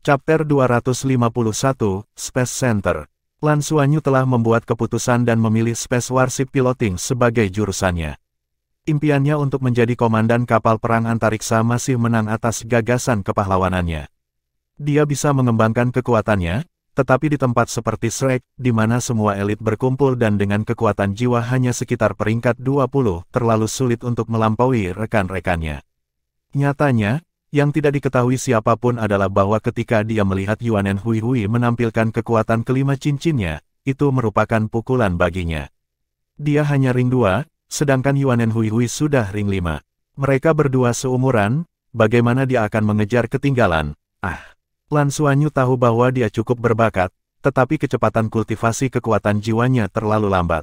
Chapter 251, Space Center. Lan Xuanyu telah membuat keputusan dan memilih Space Warship Piloting sebagai jurusannya. Impiannya untuk menjadi komandan kapal perang antariksa masih menang atas gagasan kepahlawanannya. Dia bisa mengembangkan kekuatannya, tetapi di tempat seperti Shrek, di mana semua elit berkumpul dan dengan kekuatan jiwa hanya sekitar peringkat 20, terlalu sulit untuk melampaui rekan-rekannya. Nyatanya, yang tidak diketahui siapapun adalah bahwa ketika dia melihat Yuanen Huihui menampilkan kekuatan kelima cincinnya, itu merupakan pukulan baginya. Dia hanya ring 2, sedangkan Yuanen Huihui sudah ring 5. Mereka berdua seumuran, bagaimana dia akan mengejar ketinggalan? Lan Xuanyu tahu bahwa dia cukup berbakat, tetapi kecepatan kultivasi kekuatan jiwanya terlalu lambat.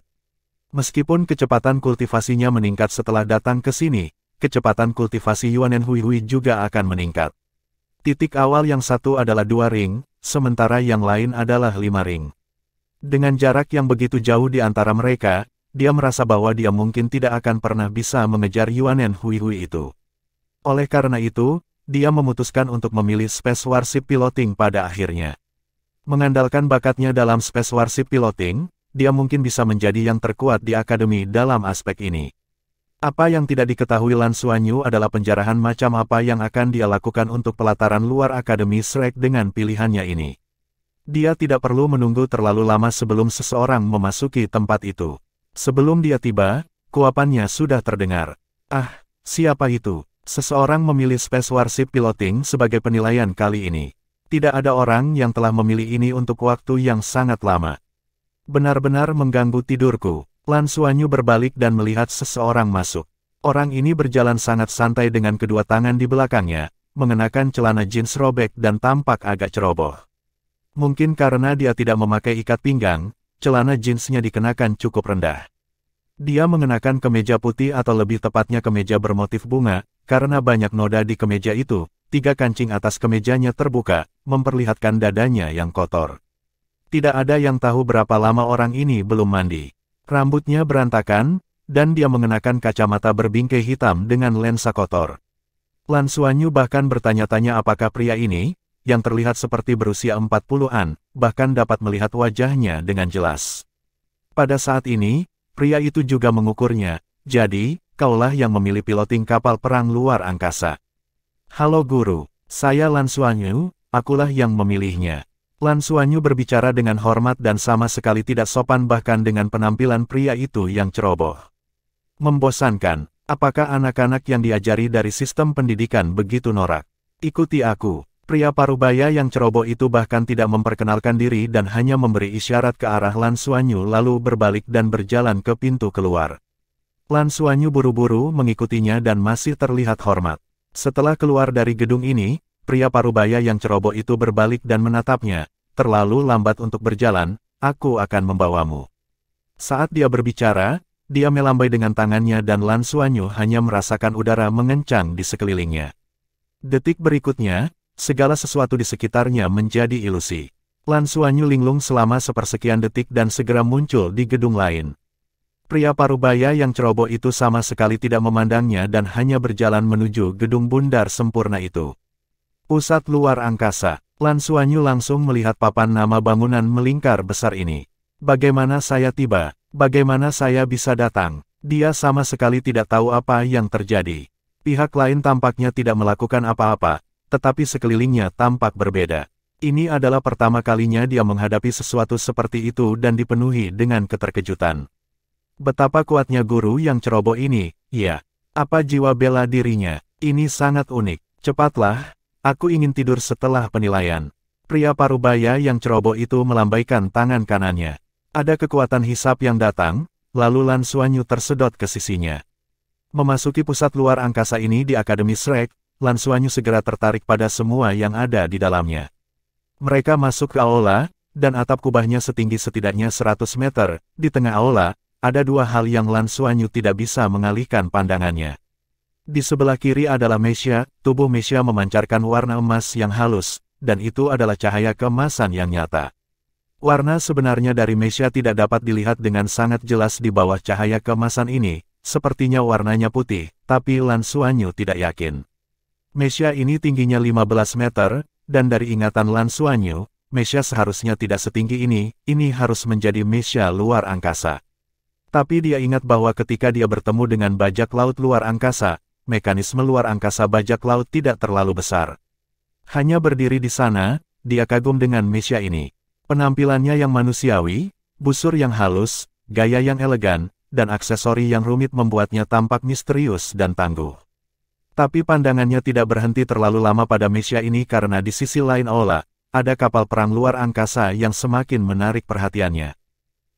Meskipun kecepatan kultivasinya meningkat setelah datang ke sini, kecepatan kultivasi Yuanen Huihui juga akan meningkat. Titik awal yang satu adalah 2 ring, sementara yang lain adalah 5 ring. Dengan jarak yang begitu jauh di antara mereka, dia merasa bahwa dia mungkin tidak akan pernah bisa mengejar Yuanen Huihui itu. Oleh karena itu, dia memutuskan untuk memilih Space Warship Piloting pada akhirnya. Mengandalkan bakatnya dalam Space Warship Piloting, dia mungkin bisa menjadi yang terkuat di akademi dalam aspek ini. Apa yang tidak diketahui Lan Xuanyu adalah penjarahan macam apa yang akan dia lakukan untuk pelataran luar Akademi Shrek dengan pilihannya ini. Dia tidak perlu menunggu terlalu lama sebelum seseorang memasuki tempat itu. Sebelum dia tiba, kuapannya sudah terdengar. Siapa itu? Seseorang memilih Space Warship Piloting sebagai penilaian kali ini. Tidak ada orang yang telah memilih ini untuk waktu yang sangat lama. Benar-benar mengganggu tidurku. Lan Xuanyu berbalik dan melihat seseorang masuk. Orang ini berjalan sangat santai dengan kedua tangan di belakangnya, mengenakan celana jeans robek dan tampak agak ceroboh. Mungkin karena dia tidak memakai ikat pinggang, celana jeansnya dikenakan cukup rendah. Dia mengenakan kemeja putih atau lebih tepatnya kemeja bermotif bunga, karena banyak noda di kemeja itu, 3 kancing atas kemejanya terbuka, memperlihatkan dadanya yang kotor. Tidak ada yang tahu berapa lama orang ini belum mandi. Rambutnya berantakan, dan dia mengenakan kacamata berbingkai hitam dengan lensa kotor. Lan Xuanyu bahkan bertanya-tanya apakah pria ini, yang terlihat seperti berusia 40-an, bahkan dapat melihat wajahnya dengan jelas. Pada saat ini, pria itu juga mengukurnya, jadi, kaulah yang memilih piloting kapal perang luar angkasa. Halo guru, saya Lan Xuanyu, akulah yang memilihnya. Lan Xuanyu berbicara dengan hormat dan sama sekali tidak sopan bahkan dengan penampilan pria itu yang ceroboh. Membosankan, apakah anak-anak yang diajari dari sistem pendidikan begitu norak? Ikuti aku. Pria parubaya yang ceroboh itu bahkan tidak memperkenalkan diri dan hanya memberi isyarat ke arah Lan Xuanyu lalu berbalik dan berjalan ke pintu keluar. Lan Xuanyu buru-buru mengikutinya dan masih terlihat hormat. Setelah keluar dari gedung ini, pria parubaya yang ceroboh itu berbalik dan menatapnya, terlalu lambat untuk berjalan, aku akan membawamu. Saat dia berbicara, dia melambai dengan tangannya dan Lan Xuanyu hanya merasakan udara mengencang di sekelilingnya. Detik berikutnya, segala sesuatu di sekitarnya menjadi ilusi. Lan Xuanyu linglung selama sepersekian detik dan segera muncul di gedung lain. Pria parubaya yang ceroboh itu sama sekali tidak memandangnya dan hanya berjalan menuju gedung bundar sempurna itu. Pusat luar angkasa. Lan Xuanyu langsung melihat papan nama bangunan melingkar besar ini. Bagaimana saya tiba? Bagaimana saya bisa datang? Dia sama sekali tidak tahu apa yang terjadi. Pihak lain tampaknya tidak melakukan apa-apa, tetapi sekelilingnya tampak berbeda. Ini adalah pertama kalinya dia menghadapi sesuatu seperti itu dan dipenuhi dengan keterkejutan. Betapa kuatnya guru yang ceroboh ini, ya. Apa jiwa bela dirinya? Ini sangat unik. Cepatlah. Aku ingin tidur setelah penilaian. Pria parubaya yang ceroboh itu melambaikan tangan kanannya. Ada kekuatan hisap yang datang, lalu Lan Xuanyu tersedot ke sisinya. Memasuki pusat luar angkasa ini di Akademi Shrek, Lan Xuanyu segera tertarik pada semua yang ada di dalamnya. Mereka masuk ke aula, dan atap kubahnya setinggi setidaknya 100 meter. Di tengah aula, ada 2 hal yang Lan Xuanyu tidak bisa mengalihkan pandangannya. Di sebelah kiri adalah Mesya, tubuh Mesya memancarkan warna emas yang halus, dan itu adalah cahaya keemasan yang nyata. Warna sebenarnya dari Mesya tidak dapat dilihat dengan sangat jelas di bawah cahaya keemasan ini, sepertinya warnanya putih, tapi Lan Xuanyu tidak yakin. Mesya ini tingginya 15 meter, dan dari ingatan Lan Xuanyu, Mesya seharusnya tidak setinggi ini harus menjadi Mesya luar angkasa. Tapi dia ingat bahwa ketika dia bertemu dengan bajak laut luar angkasa, mekanisme luar angkasa bajak laut tidak terlalu besar. Hanya berdiri di sana, dia kagum dengan Mesya ini. Penampilannya yang manusiawi, busur yang halus, gaya yang elegan, dan aksesori yang rumit membuatnya tampak misterius dan tangguh. Tapi pandangannya tidak berhenti terlalu lama pada Mesya ini karena di sisi lain aula, ada kapal perang luar angkasa yang semakin menarik perhatiannya.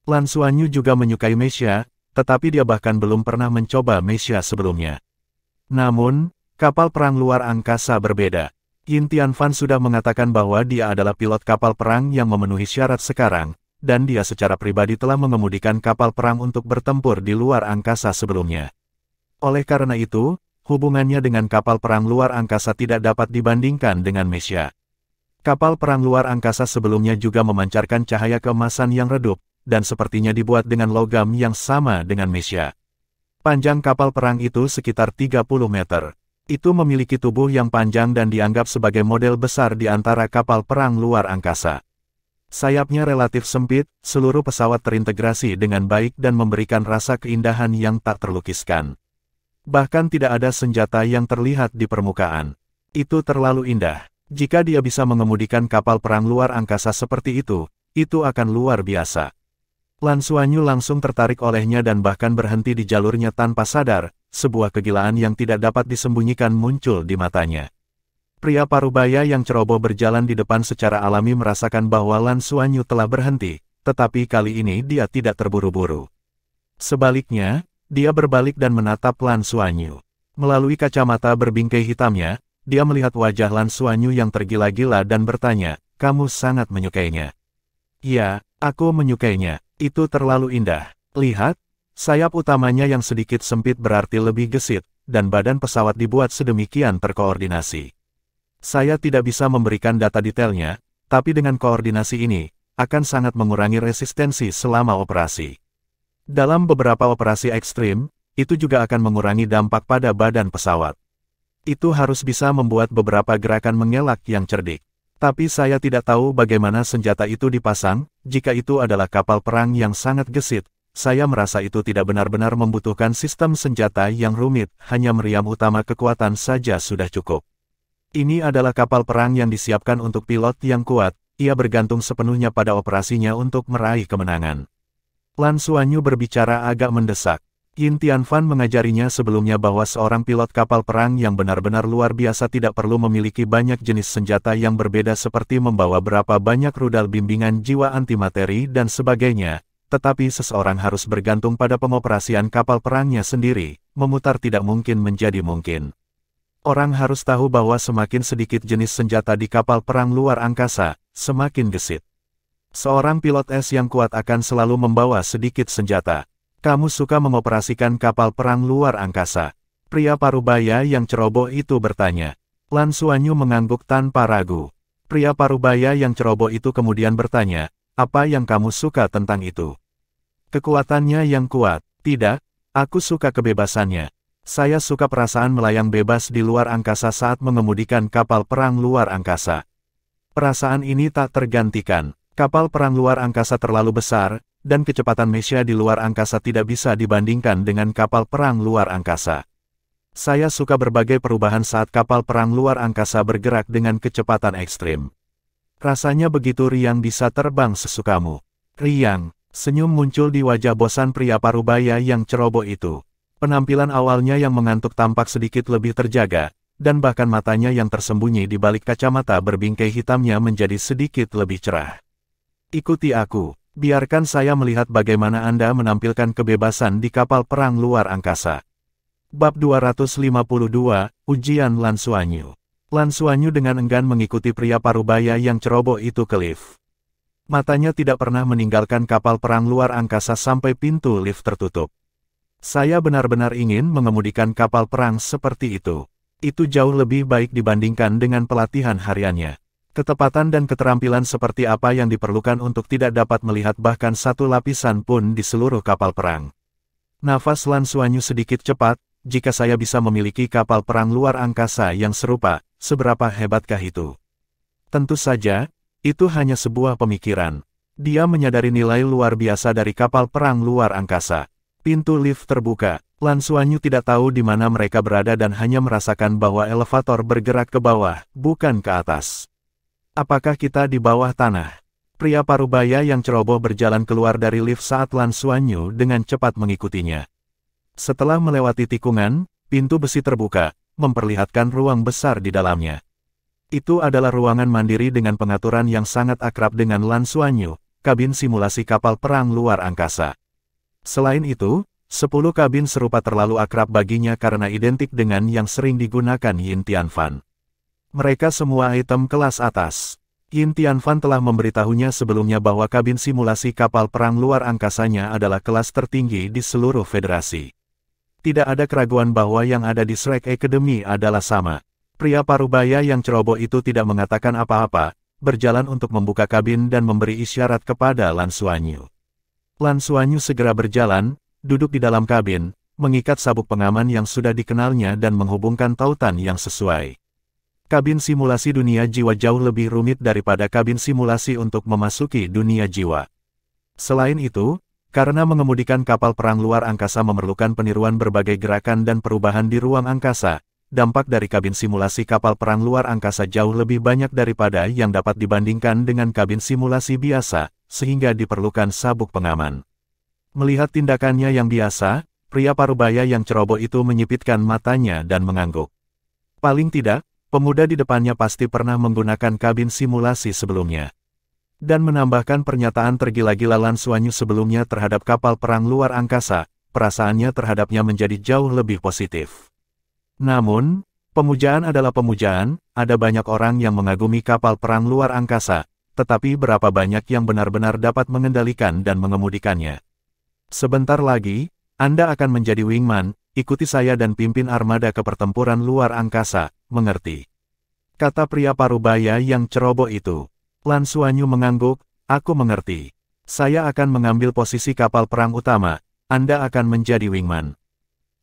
Lan Xuanyu juga menyukai Mesya, tetapi dia bahkan belum pernah mencoba Mesya sebelumnya. Namun, kapal perang luar angkasa berbeda. Yin Tianfan sudah mengatakan bahwa dia adalah pilot kapal perang yang memenuhi syarat sekarang, dan dia secara pribadi telah mengemudikan kapal perang untuk bertempur di luar angkasa sebelumnya. Oleh karena itu, hubungannya dengan kapal perang luar angkasa tidak dapat dibandingkan dengan Mesya. Kapal perang luar angkasa sebelumnya juga memancarkan cahaya keemasan yang redup, dan sepertinya dibuat dengan logam yang sama dengan Mesya. Panjang kapal perang itu sekitar 30 meter. Itu memiliki tubuh yang panjang dan dianggap sebagai model besar di antara kapal perang luar angkasa. Sayapnya relatif sempit, seluruh pesawat terintegrasi dengan baik dan memberikan rasa keindahan yang tak terlukiskan. Bahkan tidak ada senjata yang terlihat di permukaan. Itu terlalu indah. Jika dia bisa mengemudikan kapal perang luar angkasa seperti itu akan luar biasa. Lan Xuanyu langsung tertarik olehnya dan bahkan berhenti di jalurnya tanpa sadar, sebuah kegilaan yang tidak dapat disembunyikan muncul di matanya. Pria parubaya yang ceroboh berjalan di depan secara alami merasakan bahwa Lan Xuanyu telah berhenti, tetapi kali ini dia tidak terburu-buru. Sebaliknya, dia berbalik dan menatap Lan Xuanyu. Melalui kacamata berbingkai hitamnya, dia melihat wajah Lan Xuanyu yang tergila-gila dan bertanya, "Kamu sangat menyukainya?" "Ya, aku menyukainya. Itu terlalu indah. Lihat, sayap utamanya yang sedikit sempit berarti lebih gesit, dan badan pesawat dibuat sedemikian terkoordinasi. Saya tidak bisa memberikan data detailnya, tapi dengan koordinasi ini, akan sangat mengurangi resistensi selama operasi. Dalam beberapa operasi ekstrim, itu juga akan mengurangi dampak pada badan pesawat. Itu harus bisa membuat beberapa gerakan mengelak yang cerdik. Tapi saya tidak tahu bagaimana senjata itu dipasang, jika itu adalah kapal perang yang sangat gesit, saya merasa itu tidak benar-benar membutuhkan sistem senjata yang rumit, hanya meriam utama kekuatan saja sudah cukup. Ini adalah kapal perang yang disiapkan untuk pilot yang kuat, ia bergantung sepenuhnya pada operasinya untuk meraih kemenangan. Lan Xuanyu berbicara agak mendesak. Yin Tianfan mengajarinya sebelumnya bahwa seorang pilot kapal perang yang benar-benar luar biasa tidak perlu memiliki banyak jenis senjata yang berbeda seperti membawa berapa banyak rudal bimbingan jiwa antimateri dan sebagainya, tetapi seseorang harus bergantung pada pengoperasian kapal perangnya sendiri, memutar tidak mungkin menjadi mungkin. Orang harus tahu bahwa semakin sedikit jenis senjata di kapal perang luar angkasa, semakin gesit. Seorang pilot es yang kuat akan selalu membawa sedikit senjata. Kamu suka mengoperasikan kapal perang luar angkasa? Pria parubaya yang ceroboh itu bertanya. Lan Xuanyu mengangguk tanpa ragu. Pria parubaya yang ceroboh itu kemudian bertanya, apa yang kamu suka tentang itu? Kekuatannya yang kuat. Tidak, aku suka kebebasannya. Saya suka perasaan melayang bebas di luar angkasa saat mengemudikan kapal perang luar angkasa. Perasaan ini tak tergantikan. Kapal perang luar angkasa terlalu besar, dan kecepatan Mesya di luar angkasa tidak bisa dibandingkan dengan kapal perang luar angkasa. Saya suka berbagai perubahan saat kapal perang luar angkasa bergerak dengan kecepatan ekstrim. Rasanya begitu riang bisa terbang sesukamu. Riang, senyum muncul di wajah bosan pria parubaya yang ceroboh itu. Penampilan awalnya yang mengantuk tampak sedikit lebih terjaga, dan bahkan matanya yang tersembunyi di balik kacamata berbingkai hitamnya menjadi sedikit lebih cerah. Ikuti aku. Biarkan saya melihat bagaimana Anda menampilkan kebebasan di kapal perang luar angkasa. Bab 252, Ujian Lan Xuanyu. Lan Xuanyu dengan enggan mengikuti pria parubaya yang ceroboh itu ke lift. Matanya tidak pernah meninggalkan kapal perang luar angkasa sampai pintu lift tertutup. Saya benar-benar ingin mengemudikan kapal perang seperti itu. Itu jauh lebih baik dibandingkan dengan pelatihan hariannya. Ketepatan dan keterampilan seperti apa yang diperlukan untuk tidak dapat melihat bahkan satu lapisan pun di seluruh kapal perang. Nafas Lan Xuanyu sedikit cepat, jika saya bisa memiliki kapal perang luar angkasa yang serupa, seberapa hebatkah itu? Tentu saja, itu hanya sebuah pemikiran. Dia menyadari nilai luar biasa dari kapal perang luar angkasa. Pintu lift terbuka. Lan Xuanyu tidak tahu di mana mereka berada dan hanya merasakan bahwa elevator bergerak ke bawah, bukan ke atas. Apakah kita di bawah tanah? Pria parubaya yang ceroboh berjalan keluar dari lift saat Lan Xuanyu dengan cepat mengikutinya. Setelah melewati tikungan, pintu besi terbuka, memperlihatkan ruang besar di dalamnya. Itu adalah ruangan mandiri dengan pengaturan yang sangat akrab dengan Lan Xuanyu, kabin simulasi kapal perang luar angkasa. Selain itu, 10 kabin serupa terlalu akrab baginya karena identik dengan yang sering digunakan Yin Tianfan. Mereka semua item kelas atas. Yin Tianfan telah memberitahunya sebelumnya bahwa kabin simulasi kapal perang luar angkasanya adalah kelas tertinggi di seluruh federasi. Tidak ada keraguan bahwa yang ada di Shrek Academy adalah sama. Pria parubaya yang ceroboh itu tidak mengatakan apa-apa, berjalan untuk membuka kabin dan memberi isyarat kepada Lan Xuanyu. Lan Xuanyu segera berjalan, duduk di dalam kabin, mengikat sabuk pengaman yang sudah dikenalnya dan menghubungkan tautan yang sesuai. Kabin simulasi dunia jiwa jauh lebih rumit daripada kabin simulasi untuk memasuki dunia jiwa. Selain itu, karena mengemudikan kapal perang luar angkasa memerlukan peniruan berbagai gerakan dan perubahan di ruang angkasa, dampak dari kabin simulasi kapal perang luar angkasa jauh lebih banyak daripada yang dapat dibandingkan dengan kabin simulasi biasa, sehingga diperlukan sabuk pengaman. Melihat tindakannya yang biasa, pria parubaya yang ceroboh itu menyipitkan matanya dan mengangguk. Paling tidak, pemuda di depannya pasti pernah menggunakan kabin simulasi sebelumnya. Dan menambahkan pernyataan tergila-gila Lan Xuanyu sebelumnya terhadap kapal perang luar angkasa, perasaannya terhadapnya menjadi jauh lebih positif. Namun, pemujaan adalah pemujaan, ada banyak orang yang mengagumi kapal perang luar angkasa, tetapi berapa banyak yang benar-benar dapat mengendalikan dan mengemudikannya. Sebentar lagi, Anda akan menjadi wingman, ikuti saya dan pimpin armada ke pertempuran luar angkasa, mengerti? Kata pria parubaya yang ceroboh itu. Lan Xuanyu mengangguk, aku mengerti. Saya akan mengambil posisi kapal perang utama, Anda akan menjadi wingman.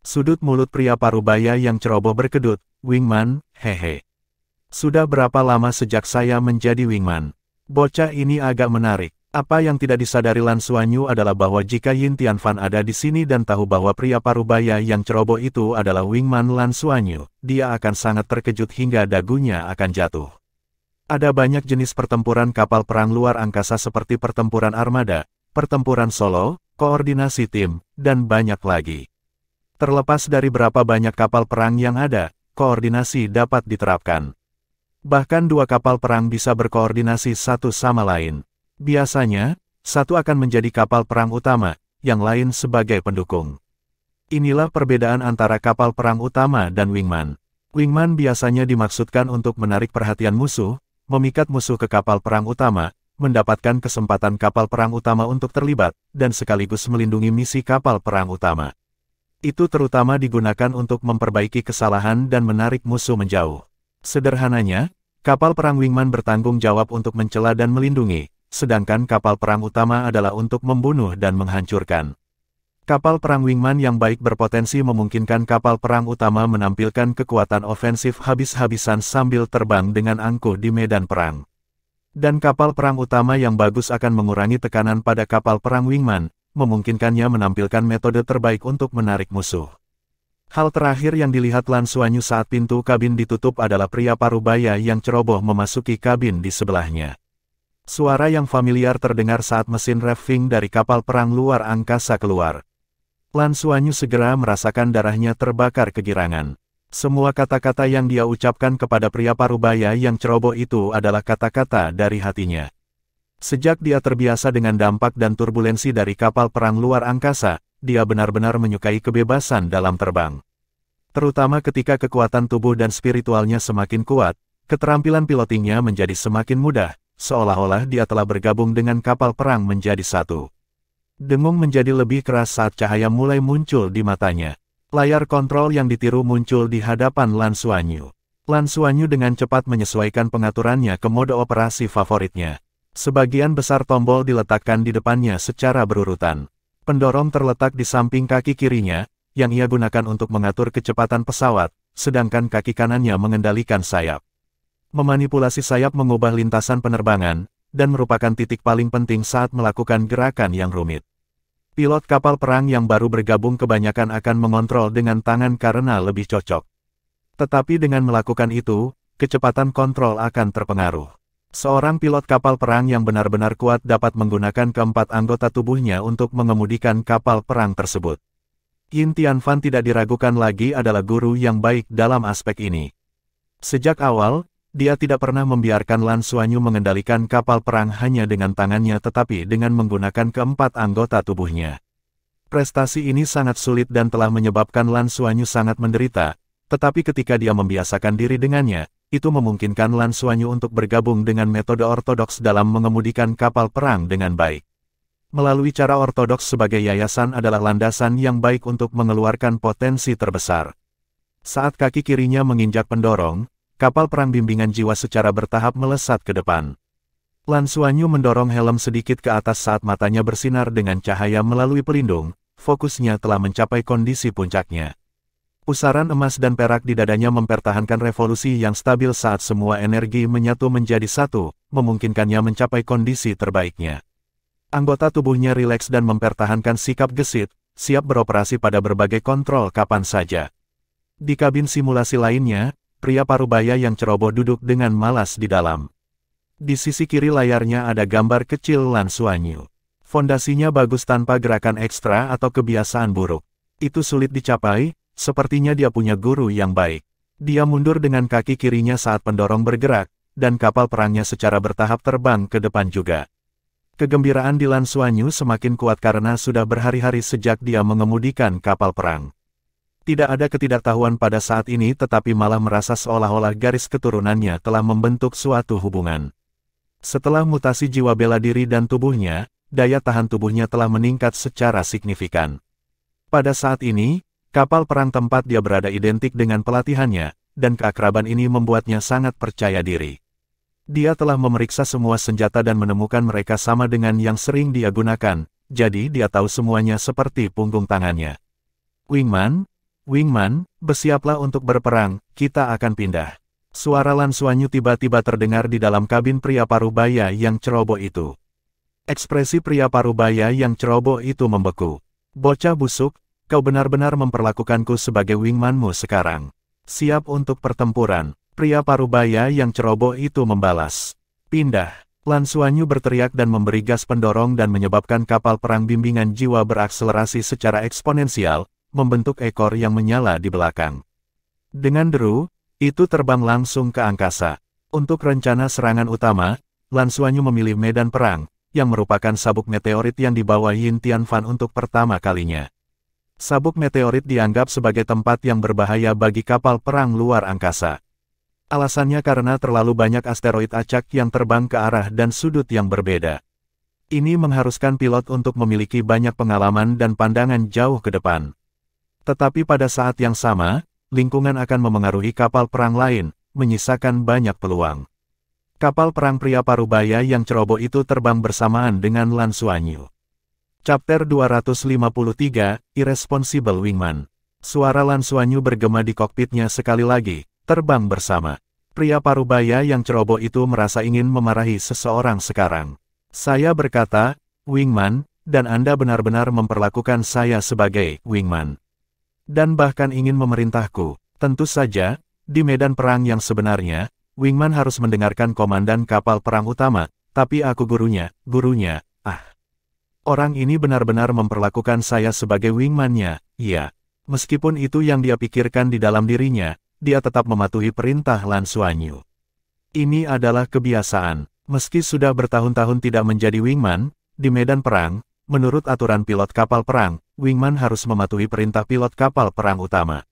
Sudut mulut pria parubaya yang ceroboh berkedut, wingman, hehe. Sudah berapa lama sejak saya menjadi wingman? Bocah ini agak menarik. Apa yang tidak disadari Lan Xuanyu adalah bahwa jika Yin Tianfan ada di sini dan tahu bahwa pria parubaya yang ceroboh itu adalah wingman Lan Xuanyu, dia akan sangat terkejut hingga dagunya akan jatuh. Ada banyak jenis pertempuran kapal perang luar angkasa seperti pertempuran armada, pertempuran solo, koordinasi tim, dan banyak lagi. Terlepas dari berapa banyak kapal perang yang ada, koordinasi dapat diterapkan. Bahkan 2 kapal perang bisa berkoordinasi satu sama lain. Biasanya, satu akan menjadi kapal perang utama, yang lain sebagai pendukung. Inilah perbedaan antara kapal perang utama dan wingman. Wingman biasanya dimaksudkan untuk menarik perhatian musuh, memikat musuh ke kapal perang utama, mendapatkan kesempatan kapal perang utama untuk terlibat, dan sekaligus melindungi misi kapal perang utama. Itu terutama digunakan untuk memperbaiki kesalahan dan menarik musuh menjauh. Sederhananya, kapal perang wingman bertanggung jawab untuk mencela dan melindungi, sedangkan kapal perang utama adalah untuk membunuh dan menghancurkan. Kapal perang wingman yang baik berpotensi memungkinkan kapal perang utama menampilkan kekuatan ofensif habis-habisan sambil terbang dengan angkuh di medan perang. Dan kapal perang utama yang bagus akan mengurangi tekanan pada kapal perang wingman, memungkinkannya menampilkan metode terbaik untuk menarik musuh. Hal terakhir yang dilihat Lan Xuanyu saat pintu kabin ditutup adalah pria parubaya yang ceroboh memasuki kabin di sebelahnya. Suara yang familiar terdengar saat mesin revving dari kapal perang luar angkasa keluar. Lan Xuanyu segera merasakan darahnya terbakar kegirangan. Semua kata-kata yang dia ucapkan kepada pria parubaya yang ceroboh itu adalah kata-kata dari hatinya. Sejak dia terbiasa dengan dampak dan turbulensi dari kapal perang luar angkasa, dia benar-benar menyukai kebebasan dalam terbang. Terutama ketika kekuatan tubuh dan spiritualnya semakin kuat, keterampilan pilotingnya menjadi semakin mudah, seolah-olah dia telah bergabung dengan kapal perang menjadi satu. Dengung menjadi lebih keras saat cahaya mulai muncul di matanya. Layar kontrol yang ditiru muncul di hadapan Lan Xuanyu. Lan Xuanyu dengan cepat menyesuaikan pengaturannya ke mode operasi favoritnya. Sebagian besar tombol diletakkan di depannya secara berurutan. Pendorong terletak di samping kaki kirinya, yang ia gunakan untuk mengatur kecepatan pesawat, sedangkan kaki kanannya mengendalikan sayap. Memanipulasi sayap mengubah lintasan penerbangan, dan merupakan titik paling penting saat melakukan gerakan yang rumit. Pilot kapal perang yang baru bergabung kebanyakan akan mengontrol dengan tangan karena lebih cocok. Tetapi dengan melakukan itu, kecepatan kontrol akan terpengaruh. Seorang pilot kapal perang yang benar-benar kuat dapat menggunakan keempat anggota tubuhnya untuk mengemudikan kapal perang tersebut. Yin Tianfan tidak diragukan lagi adalah guru yang baik dalam aspek ini. Sejak awal, dia tidak pernah membiarkan Lan Xuanyu mengendalikan kapal perang hanya dengan tangannya tetapi dengan menggunakan keempat anggota tubuhnya. Prestasi ini sangat sulit dan telah menyebabkan Lan Xuanyu sangat menderita, tetapi ketika dia membiasakan diri dengannya, itu memungkinkan Lan Xuanyu untuk bergabung dengan metode ortodoks dalam mengemudikan kapal perang dengan baik. Melalui cara ortodoks sebagai yayasan adalah landasan yang baik untuk mengeluarkan potensi terbesar. Saat kaki kirinya menginjak pendorong, kapal perang bimbingan jiwa secara bertahap melesat ke depan. Lan Xuanyu mendorong helm sedikit ke atas saat matanya bersinar dengan cahaya melalui pelindung, fokusnya telah mencapai kondisi puncaknya. Pusaran emas dan perak di dadanya mempertahankan revolusi yang stabil saat semua energi menyatu menjadi satu, memungkinkannya mencapai kondisi terbaiknya. Anggota tubuhnya rileks dan mempertahankan sikap gesit, siap beroperasi pada berbagai kontrol kapan saja. Di kabin simulasi lainnya, pria parubaya yang ceroboh duduk dengan malas di dalam. Di sisi kiri layarnya ada gambar kecil Lan Xuanyu. Fondasinya bagus tanpa gerakan ekstra atau kebiasaan buruk. Itu sulit dicapai, sepertinya dia punya guru yang baik. Dia mundur dengan kaki kirinya saat pendorong bergerak, dan kapal perangnya secara bertahap terbang ke depan juga. Kegembiraan di Lan Xuanyu semakin kuat karena sudah berhari-hari sejak dia mengemudikan kapal perang. Tidak ada ketidaktahuan pada saat ini tetapi malah merasa seolah-olah garis keturunannya telah membentuk suatu hubungan. Setelah mutasi jiwa bela diri dan tubuhnya, daya tahan tubuhnya telah meningkat secara signifikan. Pada saat ini, kapal perang tempat dia berada identik dengan pelatihannya, dan keakraban ini membuatnya sangat percaya diri. Dia telah memeriksa semua senjata dan menemukan mereka sama dengan yang sering dia gunakan, jadi dia tahu semuanya seperti punggung tangannya. Wingman, bersiaplah untuk berperang, kita akan pindah. Suara Lan Xuanyu tiba-tiba terdengar di dalam kabin pria parubaya yang ceroboh itu. Ekspresi pria parubaya yang ceroboh itu membeku. Bocah busuk, kau benar-benar memperlakukanku sebagai wingmanmu sekarang. Siap untuk pertempuran. Pria parubaya yang ceroboh itu membalas. Pindah. Lan Xuanyu berteriak dan memberi gas pendorong dan menyebabkan kapal perang bimbingan jiwa berakselerasi secara eksponensial, membentuk ekor yang menyala di belakang. Dengan deru, itu terbang langsung ke angkasa. Untuk rencana serangan utama, Lan Xuanyu memilih medan perang, yang merupakan sabuk meteorit yang dibawa Yin Tianfan untuk pertama kalinya. Sabuk meteorit dianggap sebagai tempat yang berbahaya bagi kapal perang luar angkasa. Alasannya karena terlalu banyak asteroid acak yang terbang ke arah dan sudut yang berbeda. Ini mengharuskan pilot untuk memiliki banyak pengalaman dan pandangan jauh ke depan. Tetapi pada saat yang sama, lingkungan akan memengaruhi kapal perang lain, menyisakan banyak peluang. Kapal perang pria parubaya yang ceroboh itu terbang bersamaan dengan Lan Xuanyu. Chapter 253, Irresponsible Wingman. Suara Lan Xuanyu bergema di kokpitnya sekali lagi, terbang bersama. Pria parubaya yang ceroboh itu merasa ingin memarahi seseorang sekarang. Saya berkata, Wingman, dan Anda benar-benar memperlakukan saya sebagai Wingman. Dan bahkan ingin memerintahku. Tentu saja, di medan perang yang sebenarnya, Wingman harus mendengarkan komandan kapal perang utama, tapi aku gurunya. Orang ini benar-benar memperlakukan saya sebagai wingman-nya, iya. Meskipun itu yang dia pikirkan di dalam dirinya, dia tetap mematuhi perintah Lan Xuanyu. Ini adalah kebiasaan. Meski sudah bertahun-tahun tidak menjadi wingman, di medan perang, menurut aturan pilot kapal perang, wingman harus mematuhi perintah pilot kapal perang utama.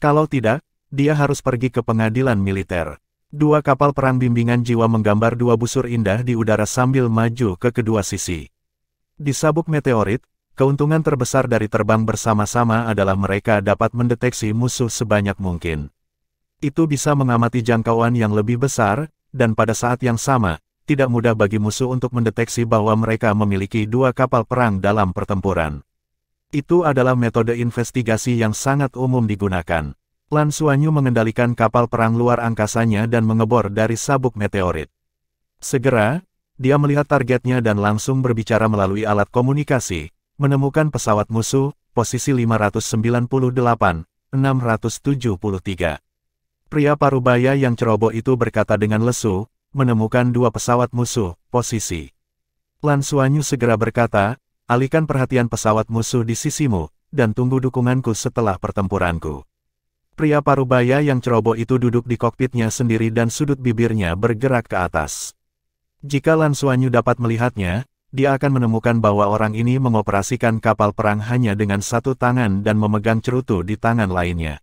Kalau tidak, dia harus pergi ke pengadilan militer. Dua kapal perang bimbingan jiwa menggambar dua busur indah di udara sambil maju ke kedua sisi. Di sabuk meteorit, keuntungan terbesar dari terbang bersama-sama adalah mereka dapat mendeteksi musuh sebanyak mungkin. Itu bisa mengamati jangkauan yang lebih besar, dan pada saat yang sama, tidak mudah bagi musuh untuk mendeteksi bahwa mereka memiliki dua kapal perang dalam pertempuran. Itu adalah metode investigasi yang sangat umum digunakan. Lan Xuanyu mengendalikan kapal perang luar angkasanya dan mengebor dari sabuk meteorit. Segera, dia melihat targetnya dan langsung berbicara melalui alat komunikasi, menemukan pesawat musuh, posisi 598, 673. Pria parubaya yang ceroboh itu berkata dengan lesu, menemukan 2 pesawat musuh, posisi. Lan Xuanyu segera berkata, alihkan perhatian pesawat musuh di sisimu, dan tunggu dukunganku setelah pertempuranku. Pria parubaya yang ceroboh itu duduk di kokpitnya sendiri dan sudut bibirnya bergerak ke atas. Jika Lan Xuanyu dapat melihatnya, dia akan menemukan bahwa orang ini mengoperasikan kapal perang hanya dengan satu tangan dan memegang cerutu di tangan lainnya.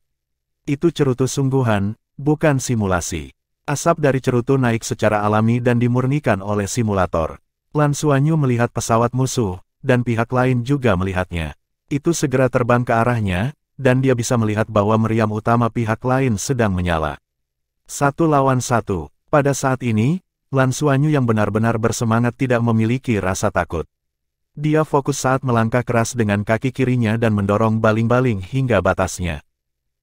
Itu cerutu sungguhan, bukan simulasi. Asap dari cerutu naik secara alami dan dimurnikan oleh simulator. Lan Xuanyu melihat pesawat musuh, dan pihak lain juga melihatnya. Itu segera terbang ke arahnya, dan dia bisa melihat bahwa meriam utama pihak lain sedang menyala. 1 lawan 1. Pada saat ini, Lan Xuanyu yang benar-benar bersemangat tidak memiliki rasa takut. Dia fokus saat melangkah keras dengan kaki kirinya dan mendorong baling-baling hingga batasnya.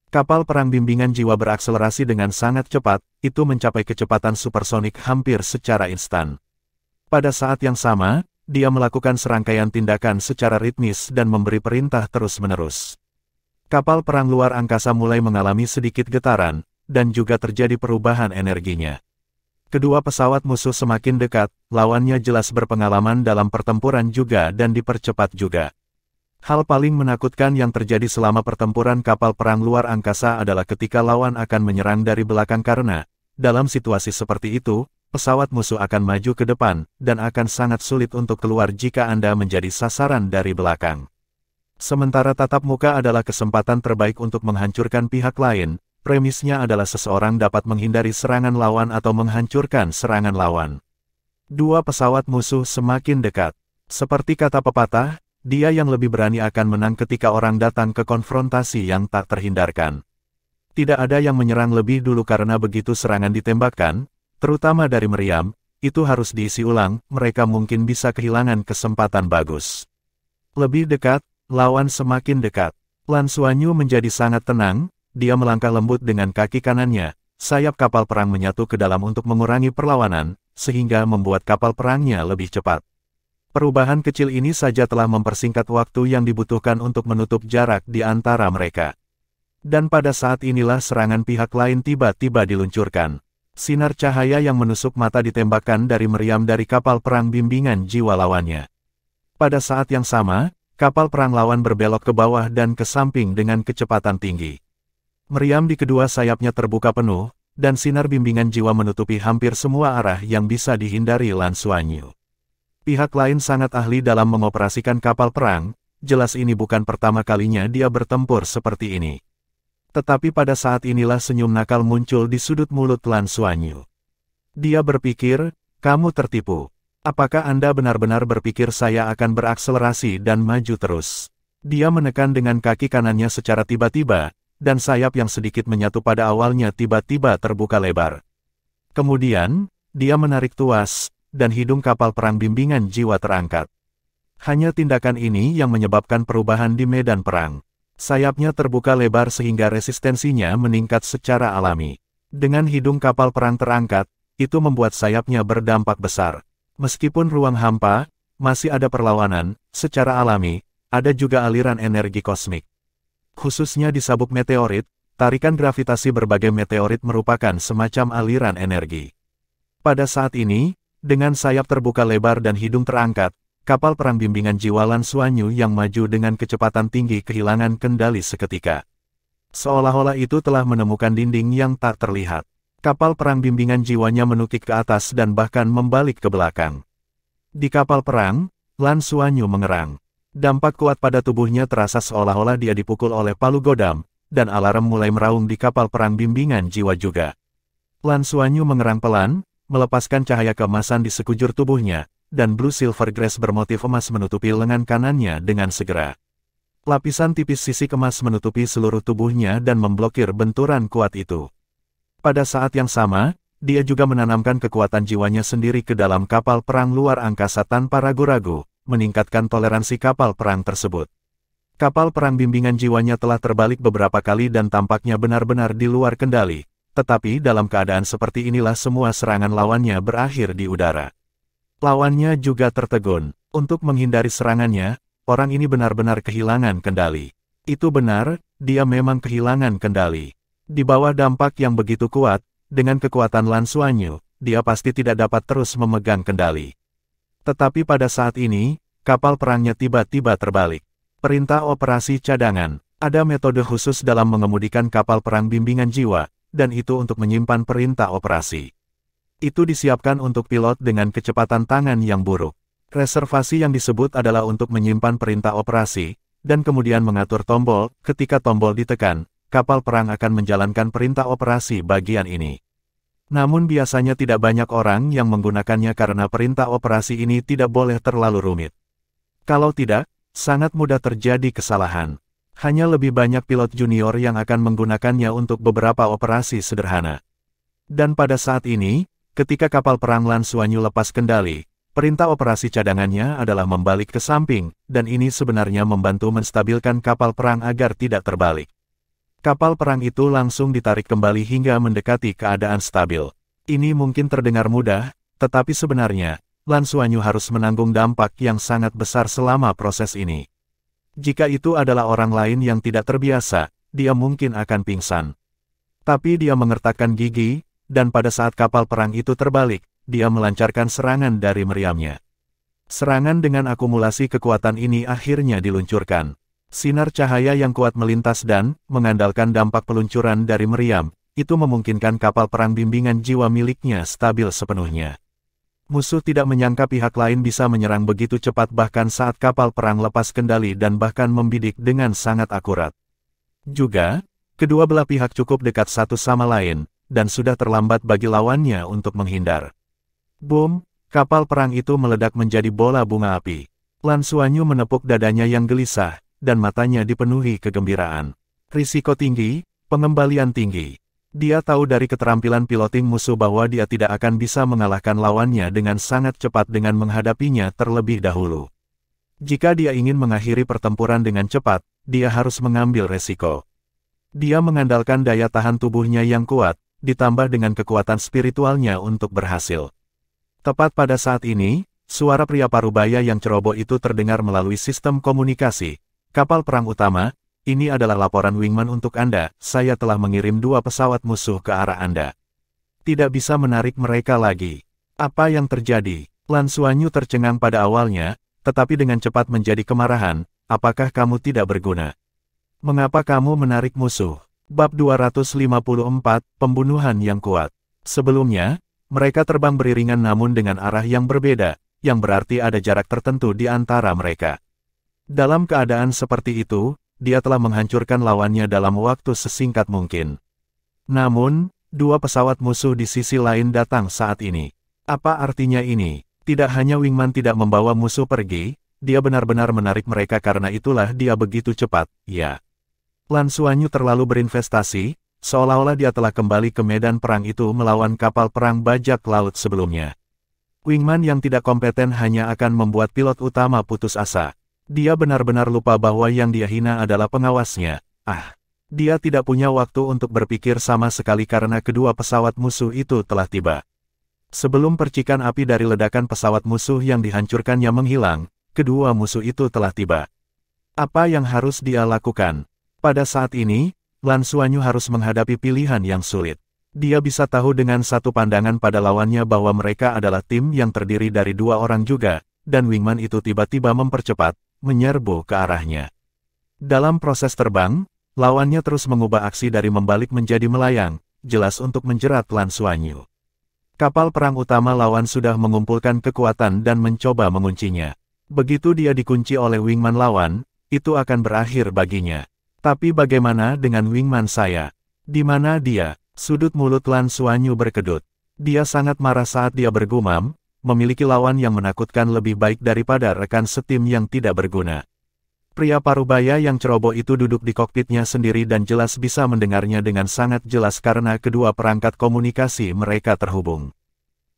Kapal perang bimbingan jiwa berakselerasi dengan sangat cepat, itu mencapai kecepatan supersonik hampir secara instan. Pada saat yang sama, dia melakukan serangkaian tindakan secara ritmis dan memberi perintah terus-menerus. Kapal perang luar angkasa mulai mengalami sedikit getaran, dan juga terjadi perubahan energinya. Kedua pesawat musuh semakin dekat, lawannya jelas berpengalaman dalam pertempuran juga dan dipercepat juga. Hal paling menakutkan yang terjadi selama pertempuran kapal perang luar angkasa adalah ketika lawan akan menyerang dari belakang karena, dalam situasi seperti itu, pesawat musuh akan maju ke depan, dan akan sangat sulit untuk keluar jika Anda menjadi sasaran dari belakang. Sementara tatap muka adalah kesempatan terbaik untuk menghancurkan pihak lain, premisnya adalah seseorang dapat menghindari serangan lawan atau menghancurkan serangan lawan. 2 pesawat musuh semakin dekat. Seperti kata pepatah, dia yang lebih berani akan menang ketika orang datang ke konfrontasi yang tak terhindarkan. Tidak ada yang menyerang lebih dulu karena begitu serangan ditembakkan, terutama dari meriam, itu harus diisi ulang, mereka mungkin bisa kehilangan kesempatan bagus. Lebih dekat, lawan semakin dekat. Lan Xuanyu menjadi sangat tenang. Dia melangkah lembut dengan kaki kanannya, sayap kapal perang menyatu ke dalam untuk mengurangi perlawanan, sehingga membuat kapal perangnya lebih cepat. Perubahan kecil ini saja telah mempersingkat waktu yang dibutuhkan untuk menutup jarak di antara mereka. Dan pada saat inilah serangan pihak lain tiba-tiba diluncurkan. Sinar cahaya yang menusuk mata ditembakkan dari meriam dari kapal perang bimbingan jiwa lawannya. Pada saat yang sama, kapal perang lawan berbelok ke bawah dan ke samping dengan kecepatan tinggi. Meriam di kedua sayapnya terbuka penuh, dan sinar bimbingan jiwa menutupi hampir semua arah yang bisa dihindari Lan Xuanyu. Pihak lain sangat ahli dalam mengoperasikan kapal perang, jelas ini bukan pertama kalinya dia bertempur seperti ini. Tetapi pada saat inilah senyum nakal muncul di sudut mulut Lan Xuanyu. Dia berpikir, kamu tertipu. Apakah Anda benar-benar berpikir saya akan berakselerasi dan maju terus? Dia menekan dengan kaki kanannya secara tiba-tiba, dan sayap yang sedikit menyatu pada awalnya tiba-tiba terbuka lebar. Kemudian, dia menarik tuas, dan hidung kapal perang bimbingan jiwa terangkat. Hanya tindakan ini yang menyebabkan perubahan di medan perang. Sayapnya terbuka lebar sehingga resistensinya meningkat secara alami. Dengan hidung kapal perang terangkat, itu membuat sayapnya berdampak besar. Meskipun ruang hampa, masih ada perlawanan, secara alami, ada juga aliran energi kosmik. Khususnya di sabuk meteorit, tarikan gravitasi berbagai meteorit merupakan semacam aliran energi. Pada saat ini, dengan sayap terbuka lebar dan hidung terangkat, kapal perang bimbingan jiwa Lan Xuanyu yang maju dengan kecepatan tinggi kehilangan kendali seketika. Seolah-olah itu telah menemukan dinding yang tak terlihat. Kapal perang bimbingan jiwanya menukik ke atas dan bahkan membalik ke belakang. Di kapal perang, Lan Xuanyu mengerang. Dampak kuat pada tubuhnya terasa seolah-olah dia dipukul oleh palu godam, dan alarm mulai meraung di kapal perang bimbingan jiwa juga. Lan Xuanyu mengerang pelan, melepaskan cahaya keemasan di sekujur tubuhnya, dan blue silver grace bermotif emas menutupi lengan kanannya dengan segera. Lapisan tipis sisik emas menutupi seluruh tubuhnya dan memblokir benturan kuat itu. Pada saat yang sama, dia juga menanamkan kekuatan jiwanya sendiri ke dalam kapal perang luar angkasa tanpa ragu-ragu, meningkatkan toleransi kapal perang tersebut. Kapal perang bimbingan jiwanya telah terbalik beberapa kali dan tampaknya benar-benar di luar kendali, tetapi dalam keadaan seperti inilah semua serangan lawannya berakhir di udara. Lawannya juga tertegun. Untuk menghindari serangannya, orang ini benar-benar kehilangan kendali. Itu benar, dia memang kehilangan kendali. Di bawah dampak yang begitu kuat, dengan kekuatan Lan Xuanyu, dia pasti tidak dapat terus memegang kendali. Tetapi pada saat ini, kapal perangnya tiba-tiba terbalik. Perintah operasi cadangan. Ada metode khusus dalam mengemudikan kapal perang bimbingan jiwa, dan itu untuk menyimpan perintah operasi. Itu disiapkan untuk pilot dengan kecepatan tangan yang buruk. Reservasi yang disebut adalah untuk menyimpan perintah operasi, dan kemudian mengatur tombol. Ketika tombol ditekan, kapal perang akan menjalankan perintah operasi bagian ini. Namun biasanya tidak banyak orang yang menggunakannya karena perintah operasi ini tidak boleh terlalu rumit. Kalau tidak, sangat mudah terjadi kesalahan. Hanya lebih banyak pilot junior yang akan menggunakannya untuk beberapa operasi sederhana. Dan pada saat ini, ketika kapal perang Lan Xuanyu lepas kendali, perintah operasi cadangannya adalah membalik ke samping, dan ini sebenarnya membantu menstabilkan kapal perang agar tidak terbalik. Kapal perang itu langsung ditarik kembali hingga mendekati keadaan stabil. Ini mungkin terdengar mudah, tetapi sebenarnya, Lan Xuanyu harus menanggung dampak yang sangat besar selama proses ini. Jika itu adalah orang lain yang tidak terbiasa, dia mungkin akan pingsan. Tapi dia mengertakkan gigi, dan pada saat kapal perang itu terbalik, dia melancarkan serangan dari meriamnya. Serangan dengan akumulasi kekuatan ini akhirnya diluncurkan. Sinar cahaya yang kuat melintas dan, mengandalkan dampak peluncuran dari meriam, itu memungkinkan kapal perang bimbingan jiwa miliknya stabil sepenuhnya. Musuh tidak menyangka pihak lain bisa menyerang begitu cepat bahkan saat kapal perang lepas kendali dan bahkan membidik dengan sangat akurat. Juga, kedua belah pihak cukup dekat satu sama lain, dan sudah terlambat bagi lawannya untuk menghindar. Boom, kapal perang itu meledak menjadi bola bunga api. Lan Xuanyu menepuk dadanya yang gelisah, dan matanya dipenuhi kegembiraan. Risiko tinggi, pengembalian tinggi. Dia tahu dari keterampilan piloting musuh bahwa dia tidak akan bisa mengalahkan lawannya dengan sangat cepat dengan menghadapinya terlebih dahulu. Jika dia ingin mengakhiri pertempuran dengan cepat, dia harus mengambil resiko. Dia mengandalkan daya tahan tubuhnya yang kuat, ditambah dengan kekuatan spiritualnya untuk berhasil. Tepat pada saat ini, suara pria parubaya yang ceroboh itu terdengar melalui sistem komunikasi. Kapal perang utama, ini adalah laporan Wingman untuk Anda, saya telah mengirim 2 pesawat musuh ke arah Anda. Tidak bisa menarik mereka lagi. Apa yang terjadi? Lan Xuanyu tercengang pada awalnya, tetapi dengan cepat menjadi kemarahan, apakah kamu tidak berguna? Mengapa kamu menarik musuh? Bab 254, Pembunuhan yang kuat. Sebelumnya, mereka terbang beriringan namun dengan arah yang berbeda, yang berarti ada jarak tertentu di antara mereka. Dalam keadaan seperti itu, dia telah menghancurkan lawannya dalam waktu sesingkat mungkin. Namun, 2 pesawat musuh di sisi lain datang saat ini. Apa artinya ini? Tidak hanya Wingman tidak membawa musuh pergi, dia benar-benar menarik mereka karena itulah dia begitu cepat, ya. Lan Xuanyu terlalu berinvestasi, seolah-olah dia telah kembali ke medan perang itu melawan kapal perang bajak laut sebelumnya. Wingman yang tidak kompeten hanya akan membuat pilot utama putus asa. Dia benar-benar lupa bahwa yang dia hina adalah pengawasnya. Dia tidak punya waktu untuk berpikir sama sekali karena kedua pesawat musuh itu telah tiba. Sebelum percikan api dari ledakan pesawat musuh yang dihancurkannya menghilang, kedua musuh itu telah tiba. Apa yang harus dia lakukan? Pada saat ini, Lan Xuanyu harus menghadapi pilihan yang sulit. Dia bisa tahu dengan satu pandangan pada lawannya bahwa mereka adalah tim yang terdiri dari 2 orang juga, dan Wingman itu tiba-tiba mempercepat, menyerbu ke arahnya. Dalam proses terbang, lawannya terus mengubah aksi dari membalik menjadi melayang, jelas untuk menjerat Lan Xuanyu. Kapal perang utama lawan sudah mengumpulkan kekuatan dan mencoba menguncinya. Begitu dia dikunci oleh Wingman lawan, itu akan berakhir baginya. Tapi bagaimana dengan Wingman saya? Di mana dia? Sudut mulut Lan Xuanyu berkedut. Dia sangat marah saat dia bergumam, memiliki lawan yang menakutkan lebih baik daripada rekan setim yang tidak berguna. Pria parubaya yang ceroboh itu duduk di kokpitnya sendiri dan jelas bisa mendengarnya dengan sangat jelas karena kedua perangkat komunikasi mereka terhubung.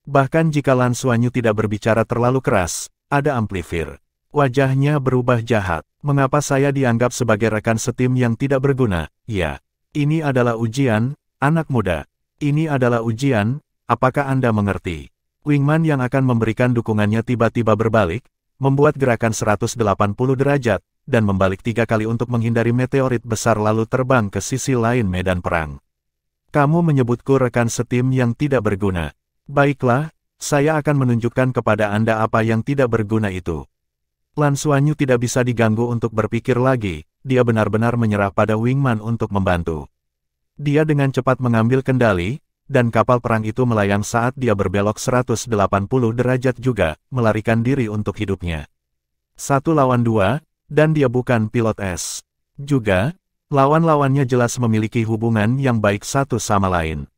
Bahkan jika Lan Xuanyu tidak berbicara terlalu keras, ada amplifier. Wajahnya berubah jahat. Mengapa saya dianggap sebagai rekan setim yang tidak berguna? Ya, ini adalah ujian, anak muda. Ini adalah ujian, apakah Anda mengerti? Wingman yang akan memberikan dukungannya tiba-tiba berbalik, membuat gerakan 180 derajat, dan membalik 3 kali untuk menghindari meteorit besar lalu terbang ke sisi lain medan perang. Kamu menyebutku rekan setim yang tidak berguna. Baiklah, saya akan menunjukkan kepada Anda apa yang tidak berguna itu. Lan Xuanyu tidak bisa diganggu untuk berpikir lagi, dia benar-benar menyerah pada Wingman untuk membantu. Dia dengan cepat mengambil kendali, dan kapal perang itu melayang saat dia berbelok 180 derajat juga, melarikan diri untuk hidupnya. 1 lawan 2, dan dia bukan pilot es. Juga, lawan-lawannya jelas memiliki hubungan yang baik satu sama lain.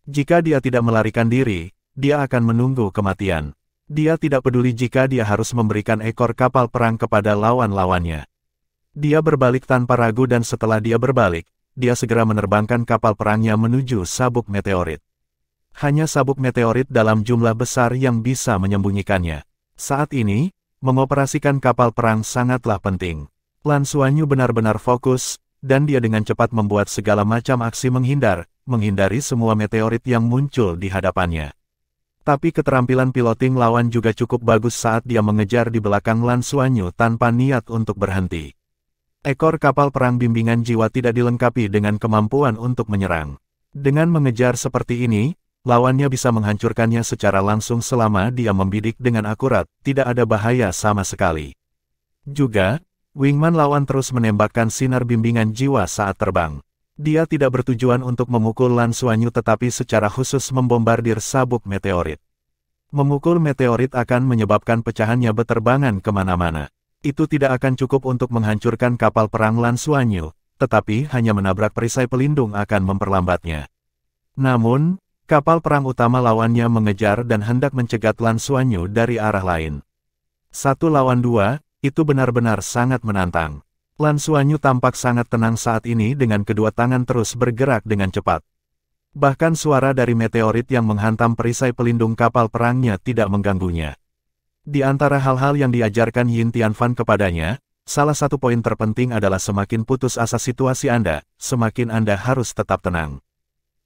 Jika dia tidak melarikan diri, dia akan menunggu kematian. Dia tidak peduli jika dia harus memberikan ekor kapal perang kepada lawan-lawannya. Dia berbalik tanpa ragu dan setelah dia berbalik, dia segera menerbangkan kapal perangnya menuju sabuk meteorit. Hanya sabuk meteorit dalam jumlah besar yang bisa menyembunyikannya. Saat ini, mengoperasikan kapal perang sangatlah penting. Lan Xuanyu benar-benar fokus, dan dia dengan cepat membuat segala macam aksi menghindari semua meteorit yang muncul di hadapannya. Tapi keterampilan piloting lawan juga cukup bagus saat dia mengejar di belakang Lan Xuanyu tanpa niat untuk berhenti. Ekor kapal perang bimbingan jiwa tidak dilengkapi dengan kemampuan untuk menyerang. Dengan mengejar seperti ini, lawannya bisa menghancurkannya secara langsung selama dia membidik dengan akurat, tidak ada bahaya sama sekali. Juga, Wingman lawan terus menembakkan sinar bimbingan jiwa saat terbang. Dia tidak bertujuan untuk memukul Lan Xuanyu tetapi secara khusus membombardir sabuk meteorit. Memukul meteorit akan menyebabkan pecahannya beterbangan kemana-mana. Itu tidak akan cukup untuk menghancurkan kapal perang Lan Xuanyu, tetapi hanya menabrak perisai pelindung akan memperlambatnya. Namun, kapal perang utama lawannya mengejar dan hendak mencegat Lan Xuanyu dari arah lain. 1 lawan 2, itu benar-benar sangat menantang. Lan Xuanyu tampak sangat tenang saat ini dengan kedua tangan terus bergerak dengan cepat. Bahkan suara dari meteorit yang menghantam perisai pelindung kapal perangnya tidak mengganggunya. Di antara hal-hal yang diajarkan Yin Tianfan kepadanya, salah satu poin terpenting adalah semakin putus asa situasi Anda, semakin Anda harus tetap tenang.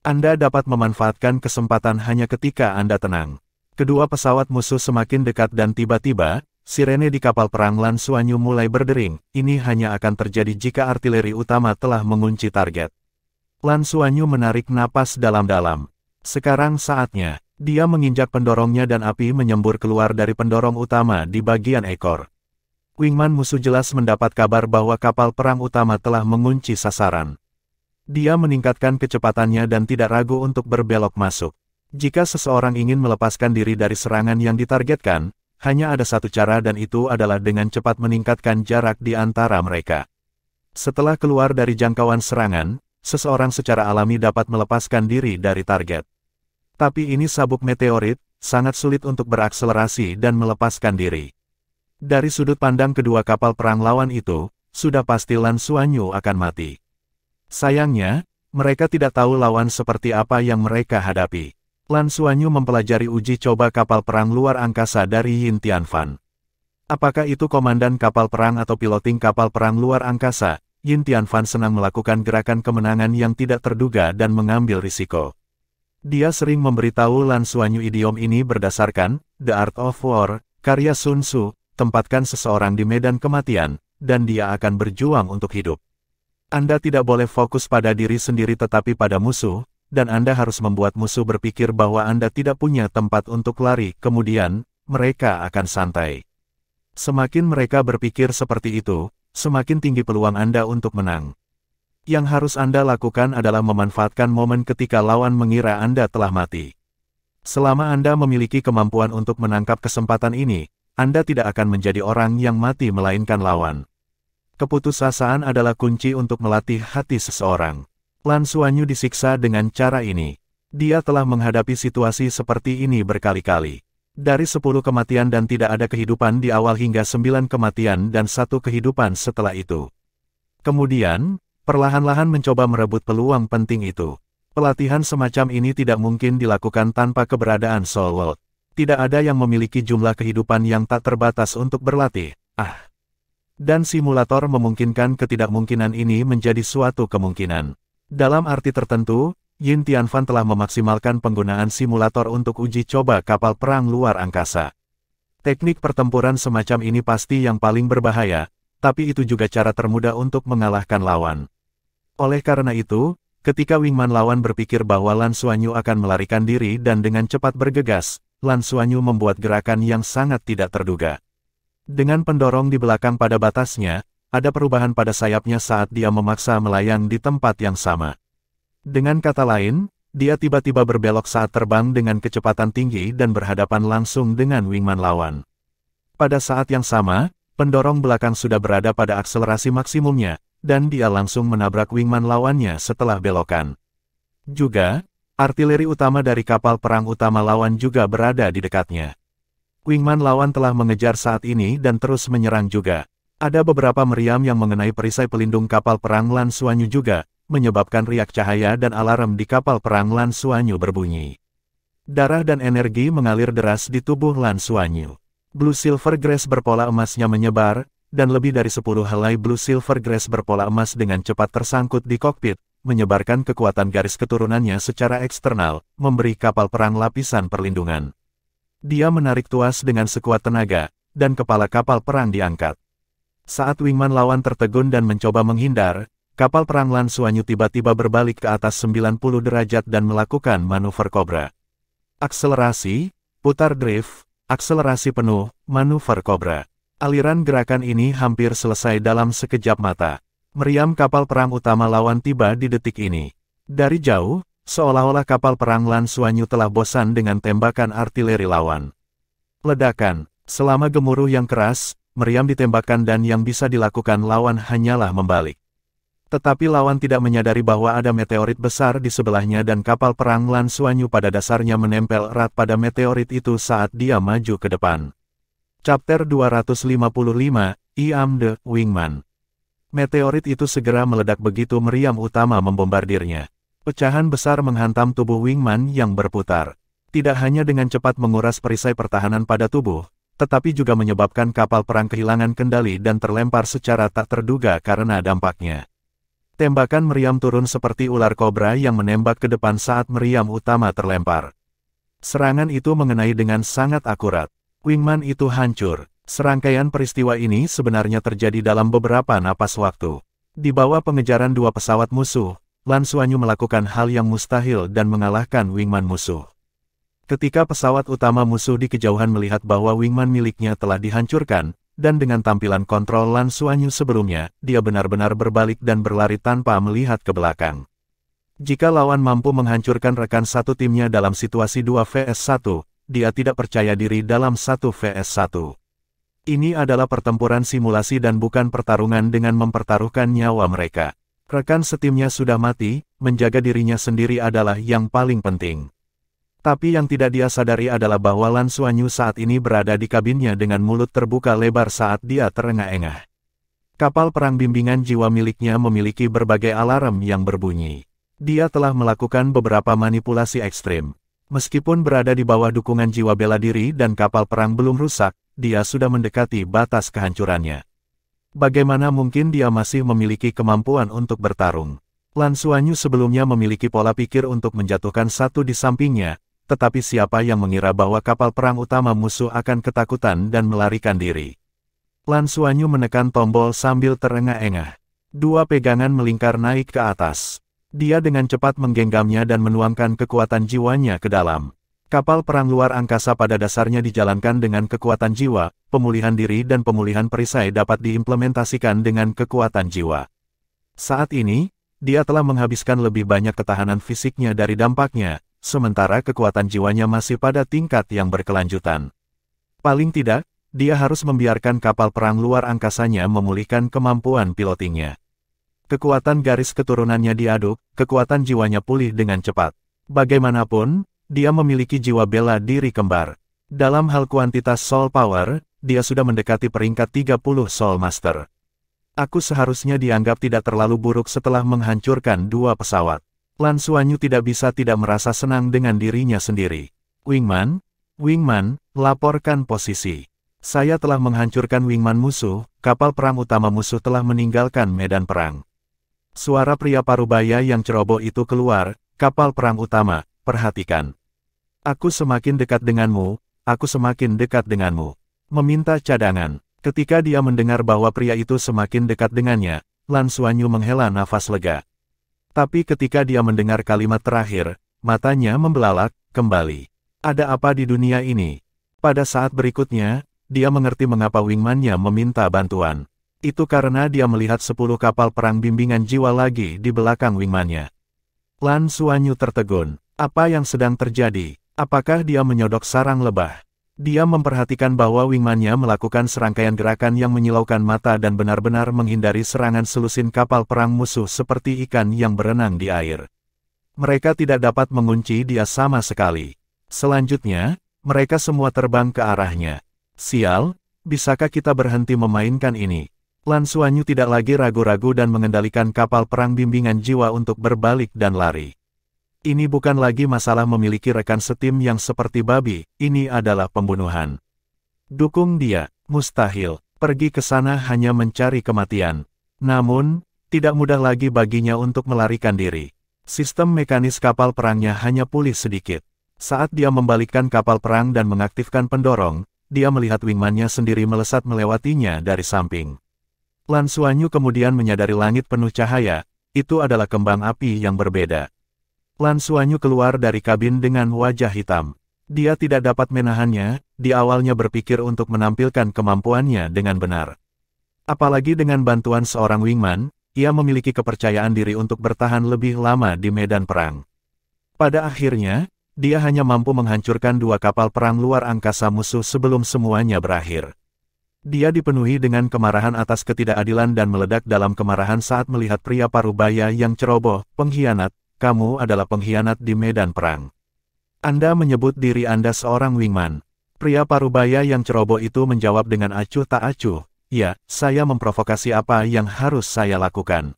Anda dapat memanfaatkan kesempatan hanya ketika Anda tenang. Kedua pesawat musuh semakin dekat dan tiba-tiba, sirene di kapal perang Lan Xuanyu mulai berdering. Ini hanya akan terjadi jika artileri utama telah mengunci target. Lan Xuanyu menarik napas dalam-dalam. Sekarang saatnya. Dia menginjak pendorongnya dan api menyembur keluar dari pendorong utama di bagian ekor. Wingman musuh jelas mendapat kabar bahwa kapal perang utama telah mengunci sasaran. Dia meningkatkan kecepatannya dan tidak ragu untuk berbelok masuk. Jika seseorang ingin melepaskan diri dari serangan yang ditargetkan, hanya ada satu cara dan itu adalah dengan cepat meningkatkan jarak di antara mereka. Setelah keluar dari jangkauan serangan, seseorang secara alami dapat melepaskan diri dari target. Tapi ini sabuk meteorit, sangat sulit untuk berakselerasi dan melepaskan diri. Dari sudut pandang kedua kapal perang lawan itu, sudah pasti Lan Xuanyu akan mati. Sayangnya, mereka tidak tahu lawan seperti apa yang mereka hadapi. Lan Xuanyu mempelajari uji coba kapal perang luar angkasa dari Yin Tianfan. Apakah itu komandan kapal perang atau piloting kapal perang luar angkasa, Yin Tianfan senang melakukan gerakan kemenangan yang tidak terduga dan mengambil risiko. Dia sering memberitahu Lan Xuanyu idiom ini berdasarkan The Art of War, karya Sun Tzu, tempatkan seseorang di medan kematian, dan dia akan berjuang untuk hidup. Anda tidak boleh fokus pada diri sendiri tetapi pada musuh, dan Anda harus membuat musuh berpikir bahwa Anda tidak punya tempat untuk lari, kemudian, mereka akan santai. Semakin mereka berpikir seperti itu, semakin tinggi peluang Anda untuk menang. Yang harus Anda lakukan adalah memanfaatkan momen ketika lawan mengira Anda telah mati. Selama Anda memiliki kemampuan untuk menangkap kesempatan ini, Anda tidak akan menjadi orang yang mati melainkan lawan. Keputusasaan adalah kunci untuk melatih hati seseorang. Lan Xuanyu disiksa dengan cara ini. Dia telah menghadapi situasi seperti ini berkali-kali. Dari 10 kematian dan tidak ada kehidupan di awal hingga 9 kematian dan 1 kehidupan setelah itu. Kemudian, perlahan-lahan mencoba merebut peluang penting itu. Pelatihan semacam ini tidak mungkin dilakukan tanpa keberadaan Soul World. Tidak ada yang memiliki jumlah kehidupan yang tak terbatas untuk berlatih. Dan simulator memungkinkan ketidakmungkinan ini menjadi suatu kemungkinan. Dalam arti tertentu, Yin Tianfan telah memaksimalkan penggunaan simulator untuk uji coba kapal perang luar angkasa. Teknik pertempuran semacam ini pasti yang paling berbahaya, tapi itu juga cara termudah untuk mengalahkan lawan. Oleh karena itu, ketika Wingman lawan berpikir bahwa Lan Xuanyu akan melarikan diri dan dengan cepat bergegas, Lan Xuanyu membuat gerakan yang sangat tidak terduga. Dengan pendorong di belakang pada batasnya, ada perubahan pada sayapnya saat dia memaksa melayang di tempat yang sama. Dengan kata lain, dia tiba-tiba berbelok saat terbang dengan kecepatan tinggi dan berhadapan langsung dengan Wingman lawan. Pada saat yang sama, pendorong belakang sudah berada pada akselerasi maksimumnya, dan dia langsung menabrak Wingman lawannya setelah belokan. Juga, artileri utama dari kapal perang utama lawan juga berada di dekatnya. Wingman lawan telah mengejar saat ini dan terus menyerang juga. Ada beberapa meriam yang mengenai perisai pelindung kapal perang Lan Xuanyu juga, menyebabkan riak cahaya dan alarm di kapal perang Lan Xuanyu berbunyi. Darah dan energi mengalir deras di tubuh Lan Xuanyu. Blue Silver Grace berpola emasnya menyebar, dan lebih dari 10 helai Blue Silver Grace berpola emas dengan cepat tersangkut di kokpit, menyebarkan kekuatan garis keturunannya secara eksternal, memberi kapal perang lapisan perlindungan. Dia menarik tuas dengan sekuat tenaga, dan kepala kapal perang diangkat. Saat Wingman lawan tertegun dan mencoba menghindar, kapal perang Lan Xuanyu tiba-tiba berbalik ke atas 90 derajat dan melakukan manuver Cobra. Akselerasi, putar drift, akselerasi penuh, manuver Cobra. Aliran gerakan ini hampir selesai dalam sekejap mata. Meriam kapal perang utama lawan tiba di detik ini. Dari jauh, seolah-olah kapal perang Lan Xuanyu telah bosan dengan tembakan artileri lawan. Ledakan, selama gemuruh yang keras, meriam ditembakkan dan yang bisa dilakukan lawan hanyalah membalik. Tetapi lawan tidak menyadari bahwa ada meteorit besar di sebelahnya dan kapal perang Lan Xuanyu pada dasarnya menempel erat pada meteorit itu saat dia maju ke depan. Chapter 255, I Am the Wingman. Meteorit itu segera meledak begitu meriam utama membombardirnya. Pecahan besar menghantam tubuh Wingman yang berputar. Tidak hanya dengan cepat menguras perisai pertahanan pada tubuh, tetapi juga menyebabkan kapal perang kehilangan kendali dan terlempar secara tak terduga karena dampaknya. Tembakan meriam turun seperti ular kobra yang menembak ke depan saat meriam utama terlempar. Serangan itu mengenai dengan sangat akurat. Wingman itu hancur. Serangkaian peristiwa ini sebenarnya terjadi dalam beberapa napas waktu. Di bawah pengejaran dua pesawat musuh, Lan Xuanyu melakukan hal yang mustahil dan mengalahkan Wingman musuh. Ketika pesawat utama musuh di kejauhan melihat bahwa Wingman miliknya telah dihancurkan, dan dengan tampilan kontrol Lan Xuanyu sebelumnya, dia benar-benar berbalik dan berlari tanpa melihat ke belakang. Jika lawan mampu menghancurkan rekan satu timnya dalam situasi 2 vs 1, dia tidak percaya diri dalam 1 vs 1. Ini adalah pertempuran simulasi dan bukan pertarungan dengan mempertaruhkan nyawa mereka. Rekan setimnya sudah mati, menjaga dirinya sendiri adalah yang paling penting. Tapi yang tidak dia sadari adalah bahwa Lan Xuanyu saat ini berada di kabinnya dengan mulut terbuka lebar saat dia terengah-engah. Kapal perang bimbingan jiwa miliknya memiliki berbagai alarm yang berbunyi. Dia telah melakukan beberapa manipulasi ekstrim. Meskipun berada di bawah dukungan jiwa bela diri dan kapal perang belum rusak, dia sudah mendekati batas kehancurannya. Bagaimana mungkin dia masih memiliki kemampuan untuk bertarung? Lan Xuanyu sebelumnya memiliki pola pikir untuk menjatuhkan satu di sampingnya, tetapi siapa yang mengira bahwa kapal perang utama musuh akan ketakutan dan melarikan diri? Lan Xuanyu menekan tombol sambil terengah-engah. Dua pegangan melingkar naik ke atas. Dia dengan cepat menggenggamnya dan menuangkan kekuatan jiwanya ke dalam. Kapal perang luar angkasa pada dasarnya dijalankan dengan kekuatan jiwa, pemulihan diri dan pemulihan perisai dapat diimplementasikan dengan kekuatan jiwa. Saat ini, dia telah menghabiskan lebih banyak ketahanan fisiknya dari dampaknya, sementara kekuatan jiwanya masih pada tingkat yang berkelanjutan. Paling tidak, dia harus membiarkan kapal perang luar angkasanya memulihkan kemampuan pilotingnya. Kekuatan garis keturunannya diaduk, kekuatan jiwanya pulih dengan cepat. Bagaimanapun, dia memiliki jiwa bela diri kembar. Dalam hal kuantitas soul power, dia sudah mendekati peringkat 30 Soul Master. Aku seharusnya dianggap tidak terlalu buruk setelah menghancurkan dua pesawat. Lan Xuanyu tidak bisa tidak merasa senang dengan dirinya sendiri. Wingman, laporkan posisi. Saya telah menghancurkan wingman musuh, kapal perang utama musuh telah meninggalkan medan perang. Suara pria parubaya yang ceroboh itu keluar, kapal perang utama, perhatikan. Aku semakin dekat denganmu, aku semakin dekat denganmu. Meminta cadangan. Ketika dia mendengar bahwa pria itu semakin dekat dengannya, Lan Xuanyu menghela nafas lega. Tapi ketika dia mendengar kalimat terakhir, matanya membelalak kembali. Ada apa di dunia ini? Pada saat berikutnya, dia mengerti mengapa wingman-nya meminta bantuan. Itu karena dia melihat 10 kapal perang bimbingan jiwa lagi di belakang wingman-nya. Lan Xuanyu tertegun. Apa yang sedang terjadi? Apakah dia menyodok sarang lebah? Dia memperhatikan bahwa wingman-nya melakukan serangkaian gerakan yang menyilaukan mata dan benar-benar menghindari serangan selusin kapal perang musuh seperti ikan yang berenang di air. Mereka tidak dapat mengunci dia sama sekali. Selanjutnya, mereka semua terbang ke arahnya. Sial, bisakah kita berhenti memainkan ini? Lan Xuanyu tidak lagi ragu-ragu dan mengendalikan kapal perang bimbingan jiwa untuk berbalik dan lari. Ini bukan lagi masalah memiliki rekan setim yang seperti babi, ini adalah pembunuhan. Dukung dia, mustahil, pergi ke sana hanya mencari kematian. Namun, tidak mudah lagi baginya untuk melarikan diri. Sistem mekanis kapal perangnya hanya pulih sedikit. Saat dia membalikkan kapal perang dan mengaktifkan pendorong, dia melihat wingman-nya sendiri melesat melewatinya dari samping. Lan Xuanyu kemudian menyadari langit penuh cahaya, itu adalah kembang api yang berbeda. Lan Xuanyu keluar dari kabin dengan wajah hitam. Dia tidak dapat menahannya, di awalnya berpikir untuk menampilkan kemampuannya dengan benar. Apalagi dengan bantuan seorang wingman, ia memiliki kepercayaan diri untuk bertahan lebih lama di medan perang. Pada akhirnya, dia hanya mampu menghancurkan 2 kapal perang luar angkasa musuh sebelum semuanya berakhir. Dia dipenuhi dengan kemarahan atas ketidakadilan dan meledak dalam kemarahan saat melihat pria parubaya yang ceroboh, pengkhianat. Kamu adalah pengkhianat di medan perang. Anda menyebut diri Anda seorang wingman. Pria parubaya yang ceroboh itu menjawab dengan acuh tak acuh. Ya, saya memprovokasi apa yang harus saya lakukan.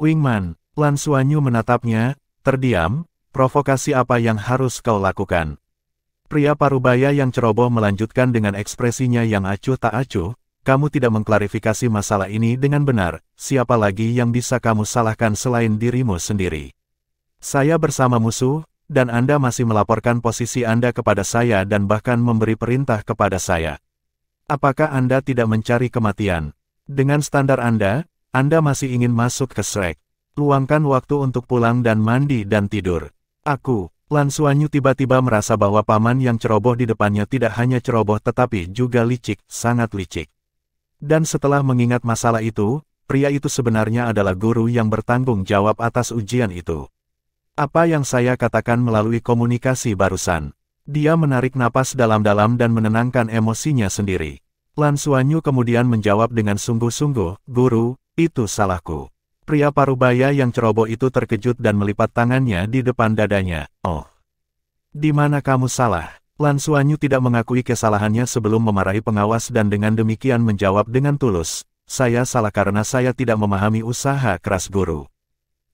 Wingman, Lan Xuanyu menatapnya, terdiam, provokasi apa yang harus kau lakukan. Pria parubaya yang ceroboh melanjutkan dengan ekspresinya yang acuh tak acuh, kamu tidak mengklarifikasi masalah ini dengan benar, siapa lagi yang bisa kamu salahkan selain dirimu sendiri. Saya bersama musuh, dan Anda masih melaporkan posisi Anda kepada saya dan bahkan memberi perintah kepada saya. Apakah Anda tidak mencari kematian? Dengan standar Anda masih ingin masuk ke Shrek. Luangkan waktu untuk pulang dan mandi dan tidur. Aku, Lan Xuanyu tiba-tiba merasa bahwa paman yang ceroboh di depannya tidak hanya ceroboh tetapi juga licik, sangat licik. Dan setelah mengingat masalah itu, pria itu sebenarnya adalah guru yang bertanggung jawab atas ujian itu. Apa yang saya katakan melalui komunikasi barusan. Dia menarik napas dalam-dalam dan menenangkan emosinya sendiri. Lan Xuanyu kemudian menjawab dengan sungguh-sungguh, Guru, itu salahku. Pria parubaya yang ceroboh itu terkejut dan melipat tangannya di depan dadanya. Oh, di mana kamu salah? Lan Xuanyu tidak mengakui kesalahannya sebelum memarahi pengawas dan dengan demikian menjawab dengan tulus. Saya salah karena saya tidak memahami usaha keras guru.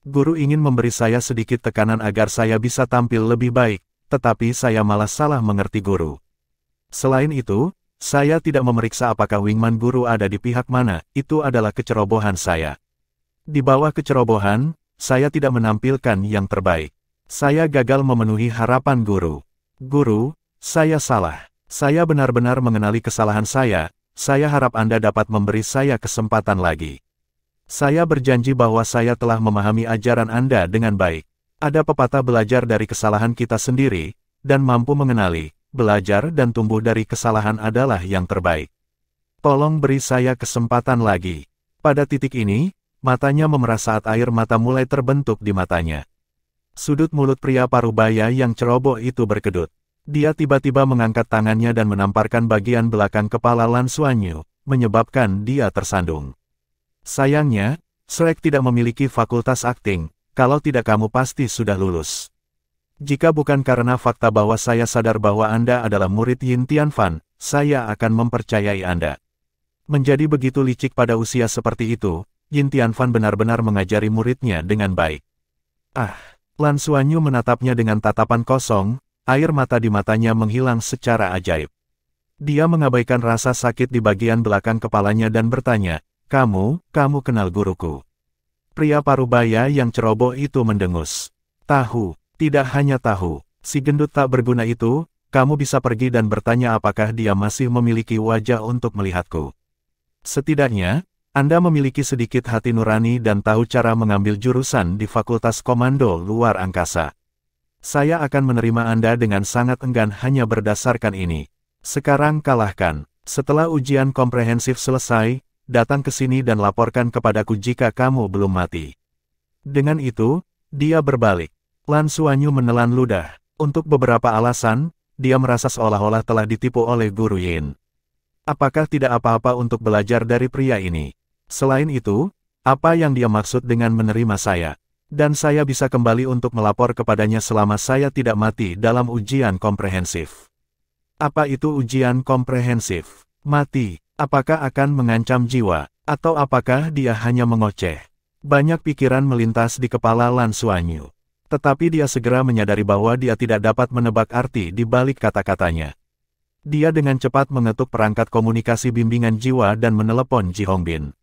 Guru ingin memberi saya sedikit tekanan agar saya bisa tampil lebih baik, tetapi saya malah salah mengerti guru. Selain itu, saya tidak memeriksa apakah wingman guru ada di pihak mana, itu adalah kecerobohan saya. Di bawah kecerobohan, saya tidak menampilkan yang terbaik. Saya gagal memenuhi harapan guru. Guru, saya salah. Saya benar-benar mengenali kesalahan saya harap Anda dapat memberi saya kesempatan lagi. Saya berjanji bahwa saya telah memahami ajaran Anda dengan baik. Ada pepatah belajar dari kesalahan kita sendiri, dan mampu mengenali, belajar dan tumbuh dari kesalahan adalah yang terbaik. Tolong beri saya kesempatan lagi. Pada titik ini, matanya memerah saat air mata mulai terbentuk di matanya. Sudut mulut pria parubaya yang ceroboh itu berkedut. Dia tiba-tiba mengangkat tangannya dan menamparkan bagian belakang kepala Lan Xuanyu, menyebabkan dia tersandung. Sayangnya, Shrek tidak memiliki fakultas akting, kalau tidak kamu pasti sudah lulus. Jika bukan karena fakta bahwa saya sadar bahwa Anda adalah murid Yin Tianfan, saya akan mempercayai Anda. Menjadi begitu licik pada usia seperti itu, Yin Tianfan benar-benar mengajari muridnya dengan baik. Ah, Lan Xuanyu menatapnya dengan tatapan kosong, air mata di matanya menghilang secara ajaib. Dia mengabaikan rasa sakit di bagian belakang kepalanya dan bertanya, kamu kenal guruku. Pria parubaya yang ceroboh itu mendengus. Tahu, tidak hanya tahu, si gendut tak berguna itu, kamu bisa pergi dan bertanya apakah dia masih memiliki wajah untuk melihatku. Setidaknya, Anda memiliki sedikit hati nurani dan tahu cara mengambil jurusan di Fakultas Komando Luar Angkasa. Saya akan menerima Anda dengan sangat enggan hanya berdasarkan ini. Sekarang kalahkan. Setelah ujian komprehensif selesai, datang ke sini dan laporkan kepadaku jika kamu belum mati. Dengan itu, dia berbalik. Lan Xuanyu menelan ludah. Untuk beberapa alasan, dia merasa seolah-olah telah ditipu oleh Guru Yin. Apakah tidak apa-apa untuk belajar dari pria ini? Selain itu, apa yang dia maksud dengan menerima saya? Dan saya bisa kembali untuk melapor kepadanya selama saya tidak mati dalam ujian komprehensif. Apa itu ujian komprehensif? Mati, apakah akan mengancam jiwa, atau apakah dia hanya mengoceh? Banyak pikiran melintas di kepala Lan Xuanyu. Tetapi dia segera menyadari bahwa dia tidak dapat menebak arti di balik kata-katanya. Dia dengan cepat mengetuk perangkat komunikasi bimbingan jiwa dan menelepon Ji Hongbin.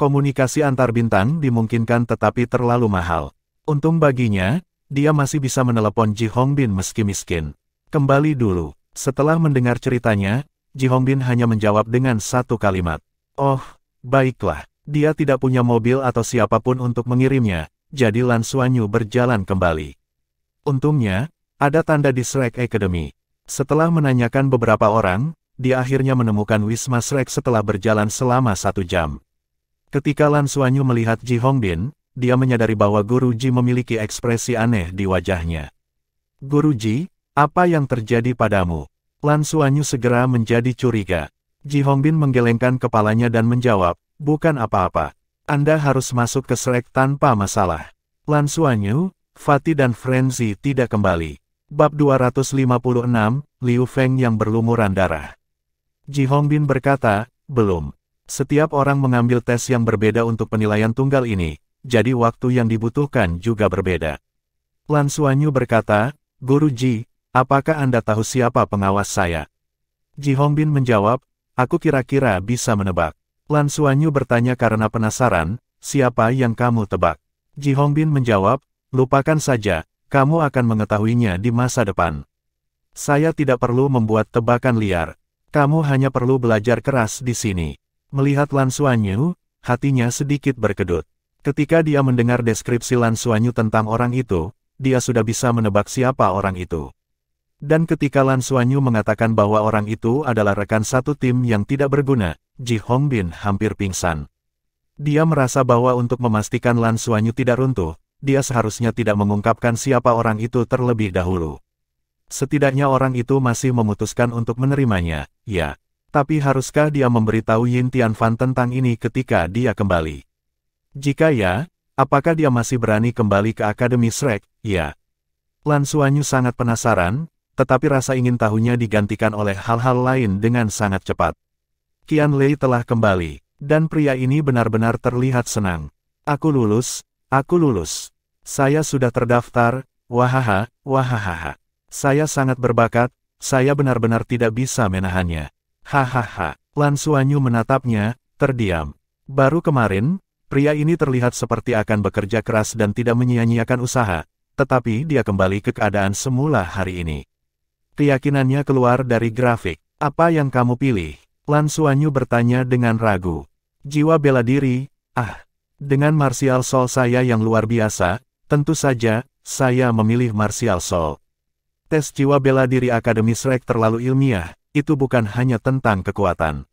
Komunikasi antar bintang dimungkinkan tetapi terlalu mahal. Untung baginya, dia masih bisa menelepon Ji Hongbin meski miskin. Kembali dulu. Setelah mendengar ceritanya, Ji Hongbin hanya menjawab dengan satu kalimat. Oh, baiklah. Dia tidak punya mobil atau siapapun untuk mengirimnya, jadi Lan Xuanyu berjalan kembali. Untungnya, ada tanda di Shrek Academy. Setelah menanyakan beberapa orang, dia akhirnya menemukan Wisma Shrek setelah berjalan selama 1 jam. Ketika Lan Xuanyu melihat Ji Hongbin, dia menyadari bahwa Guru Ji memiliki ekspresi aneh di wajahnya. Guru Ji, apa yang terjadi padamu? Lan Xuanyu segera menjadi curiga. Ji Hongbin menggelengkan kepalanya dan menjawab, bukan apa-apa. Anda harus masuk ke Shrek tanpa masalah. Lan Xuanyu, Fatih dan Frenzy tidak kembali. Bab 256, Liu Feng yang berlumuran darah. Ji Hongbin berkata, belum. Setiap orang mengambil tes yang berbeda untuk penilaian tunggal ini, jadi waktu yang dibutuhkan juga berbeda. Lan Xuanyu berkata, Guru Ji, apakah Anda tahu siapa pengawas saya? Ji Hongbin menjawab, aku kira-kira bisa menebak. Lan Xuanyu bertanya karena penasaran, siapa yang kamu tebak? Ji Hongbin menjawab, lupakan saja, kamu akan mengetahuinya di masa depan. Saya tidak perlu membuat tebakan liar. Kamu hanya perlu belajar keras di sini. Melihat Lan Xuanyu, hatinya sedikit berkedut. Ketika dia mendengar deskripsi Lan Xuanyu tentang orang itu, dia sudah bisa menebak siapa orang itu. Dan ketika Lan Xuanyu mengatakan bahwa orang itu adalah rekan satu tim yang tidak berguna, Ji Hongbin hampir pingsan. Dia merasa bahwa untuk memastikan Lan Xuanyu tidak runtuh, dia seharusnya tidak mengungkapkan siapa orang itu terlebih dahulu. Setidaknya orang itu masih memutuskan untuk menerimanya, ya. Tapi haruskah dia memberitahu Yin Tianfan tentang ini ketika dia kembali? Jika ya, apakah dia masih berani kembali ke Akademi Shrek? Ya. Lan Xuanyu sangat penasaran, tetapi rasa ingin tahunya digantikan oleh hal-hal lain dengan sangat cepat. Qian Lei telah kembali, dan pria ini benar-benar terlihat senang. Aku lulus, aku lulus. Saya sudah terdaftar, wahaha, wahahaha. Saya sangat berbakat, saya benar-benar tidak bisa menahannya. Hahaha. Lan Xuanyu menatapnya, terdiam. Baru kemarin, pria ini terlihat seperti akan bekerja keras dan tidak menyia-nyiakan usaha, tetapi dia kembali ke keadaan semula hari ini. Keyakinannya keluar dari grafik. Apa yang kamu pilih? Lan Xuanyu bertanya dengan ragu. Jiwa bela diri, dengan martial soul saya yang luar biasa, tentu saja, saya memilih martial soul. Tes jiwa bela diri Akademi Shrek terlalu ilmiah, itu bukan hanya tentang kekuatan.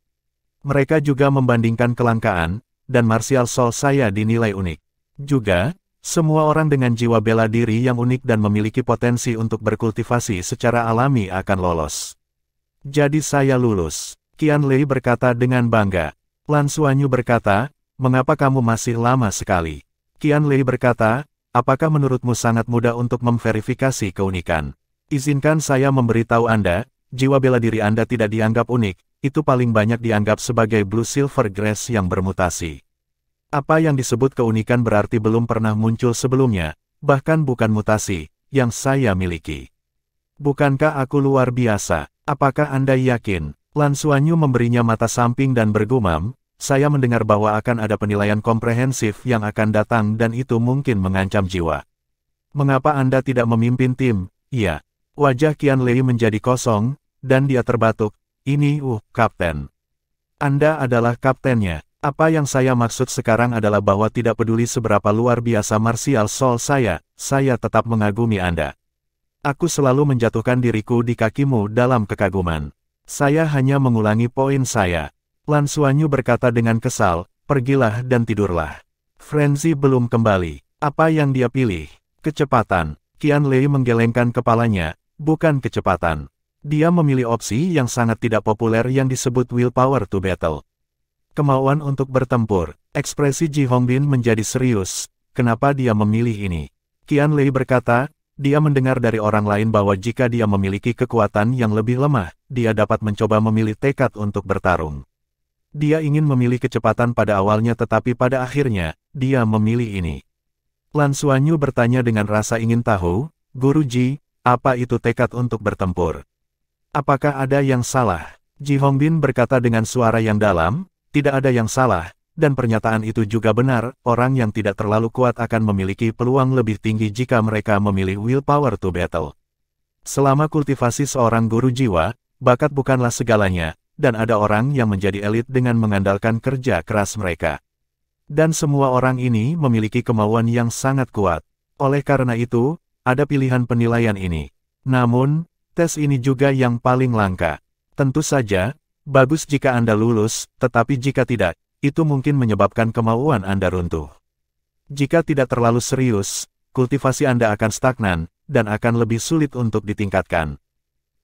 Mereka juga membandingkan kelangkaan, dan martial soul saya dinilai unik. Juga, semua orang dengan jiwa bela diri yang unik dan memiliki potensi untuk berkultivasi secara alami akan lolos. Jadi saya lulus. Qian Lei berkata dengan bangga. Lan Xuanyu berkata, mengapa kamu masih lama sekali? Qian Lei berkata, apakah menurutmu sangat mudah untuk memverifikasi keunikan? Izinkan saya memberitahu Anda, jiwa bela diri Anda tidak dianggap unik, itu paling banyak dianggap sebagai Blue Silver Grass yang bermutasi. Apa yang disebut keunikan berarti belum pernah muncul sebelumnya, bahkan bukan mutasi, yang saya miliki. Bukankah aku luar biasa? Apakah Anda yakin? Lan Xuanyu memberinya mata samping dan bergumam, saya mendengar bahwa akan ada penilaian komprehensif yang akan datang dan itu mungkin mengancam jiwa. Mengapa Anda tidak memimpin tim? Iya. Wajah Qian Lei menjadi kosong, dan dia terbatuk. Ini, Kapten. Anda adalah kaptennya. Apa yang saya maksud sekarang adalah bahwa tidak peduli seberapa luar biasa martial soul saya tetap mengagumi Anda. Aku selalu menjatuhkan diriku di kakimu dalam kekaguman. Saya hanya mengulangi poin saya. Lan Xuanyu berkata dengan kesal, pergilah dan tidurlah. Frenzy belum kembali. Apa yang dia pilih? Kecepatan. Qian Lei menggelengkan kepalanya, bukan kecepatan. Dia memilih opsi yang sangat tidak populer yang disebut willpower to battle. Kemauan untuk bertempur. Ekspresi Ji Hongbin menjadi serius. Kenapa dia memilih ini? Qian Lei berkata, dia mendengar dari orang lain bahwa jika dia memiliki kekuatan yang lebih lemah, dia dapat mencoba memilih tekad untuk bertarung. Dia ingin memilih kecepatan pada awalnya tetapi pada akhirnya, dia memilih ini. Lan Xuanyu bertanya dengan rasa ingin tahu, Guruji, apa itu tekad untuk bertempur? Apakah ada yang salah? Ji Hongbin berkata dengan suara yang dalam, tidak ada yang salah, dan pernyataan itu juga benar, orang yang tidak terlalu kuat akan memiliki peluang lebih tinggi jika mereka memilih willpower to battle. Selama kultivasi seorang guru jiwa, bakat bukanlah segalanya, dan ada orang yang menjadi elit dengan mengandalkan kerja keras mereka. Dan semua orang ini memiliki kemauan yang sangat kuat. Oleh karena itu, ada pilihan penilaian ini. Namun, tes ini juga yang paling langka. Tentu saja, bagus jika Anda lulus, tetapi jika tidak, itu mungkin menyebabkan kemauan Anda runtuh. Jika tidak terlalu serius, kultivasi Anda akan stagnan, dan akan lebih sulit untuk ditingkatkan.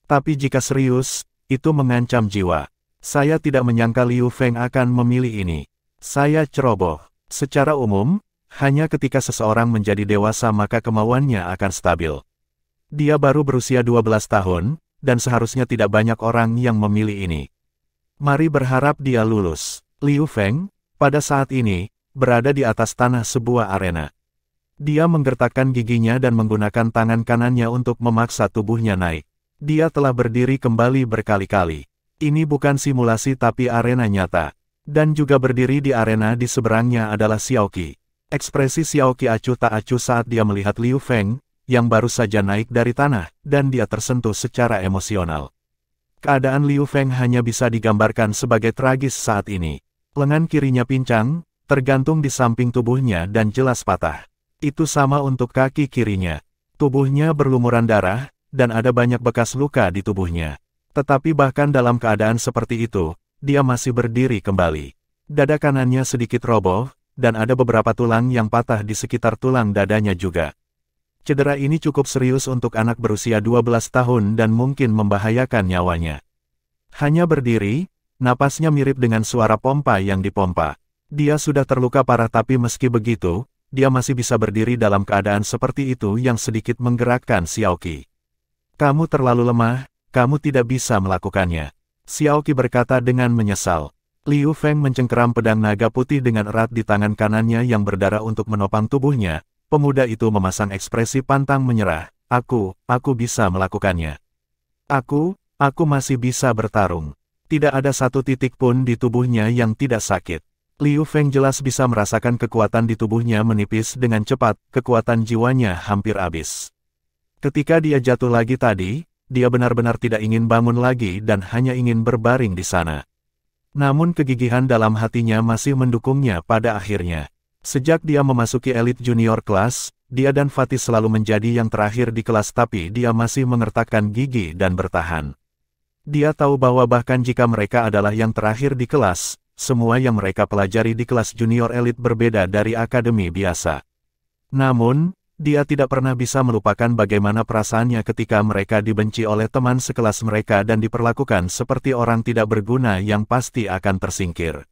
Tapi jika serius, itu mengancam jiwa. Saya tidak menyangka Liu Feng akan memilih ini. Saya ceroboh. Secara umum, hanya ketika seseorang menjadi dewasa maka kemauannya akan stabil. Dia baru berusia 12 tahun, dan seharusnya tidak banyak orang yang memilih ini. Mari berharap dia lulus. Liu Feng, pada saat ini, berada di atas tanah sebuah arena. Dia menggertakkan giginya dan menggunakan tangan kanannya untuk memaksa tubuhnya naik. Dia telah berdiri kembali berkali-kali. Ini bukan simulasi tapi arena nyata. Dan juga berdiri di arena di seberangnya adalah Xiaoqi. Ekspresi Xiaoqi acuh tak acuh saat dia melihat Liu Feng, yang baru saja naik dari tanah, dan dia tersentuh secara emosional. Keadaan Liu Feng hanya bisa digambarkan sebagai tragis saat ini. Lengan kirinya pincang, tergantung di samping tubuhnya dan jelas patah. Itu sama untuk kaki kirinya. Tubuhnya berlumuran darah, dan ada banyak bekas luka di tubuhnya. Tetapi bahkan dalam keadaan seperti itu, dia masih berdiri kembali. Dada kanannya sedikit roboh, dan ada beberapa tulang yang patah di sekitar tulang dadanya juga. Cedera ini cukup serius untuk anak berusia 12 tahun dan mungkin membahayakan nyawanya. Hanya berdiri, napasnya mirip dengan suara pompa yang dipompa. Dia sudah terluka parah tapi meski begitu, dia masih bisa berdiri dalam keadaan seperti itu yang sedikit menggerakkan Xiaoqi. Kamu terlalu lemah, kamu tidak bisa melakukannya. Xiaoqi berkata dengan menyesal. Liu Feng mencengkeram pedang naga putih dengan erat di tangan kanannya yang berdarah untuk menopang tubuhnya. Pemuda itu memasang ekspresi pantang menyerah. Aku bisa melakukannya. Aku masih bisa bertarung. Tidak ada satu titik pun di tubuhnya yang tidak sakit. Liu Feng jelas bisa merasakan kekuatan di tubuhnya menipis dengan cepat, kekuatan jiwanya hampir habis. Ketika dia jatuh lagi tadi, dia benar-benar tidak ingin bangun lagi dan hanya ingin berbaring di sana. Namun kegigihan dalam hatinya masih mendukungnya pada akhirnya. Sejak dia memasuki elit junior kelas, dia dan Fatih selalu menjadi yang terakhir di kelas tapi dia masih mengertakkan gigi dan bertahan. Dia tahu bahwa bahkan jika mereka adalah yang terakhir di kelas, semua yang mereka pelajari di kelas junior elit berbeda dari akademi biasa. Namun, dia tidak pernah bisa melupakan bagaimana perasaannya ketika mereka dibenci oleh teman sekelas mereka dan diperlakukan seperti orang tidak berguna yang pasti akan tersingkir.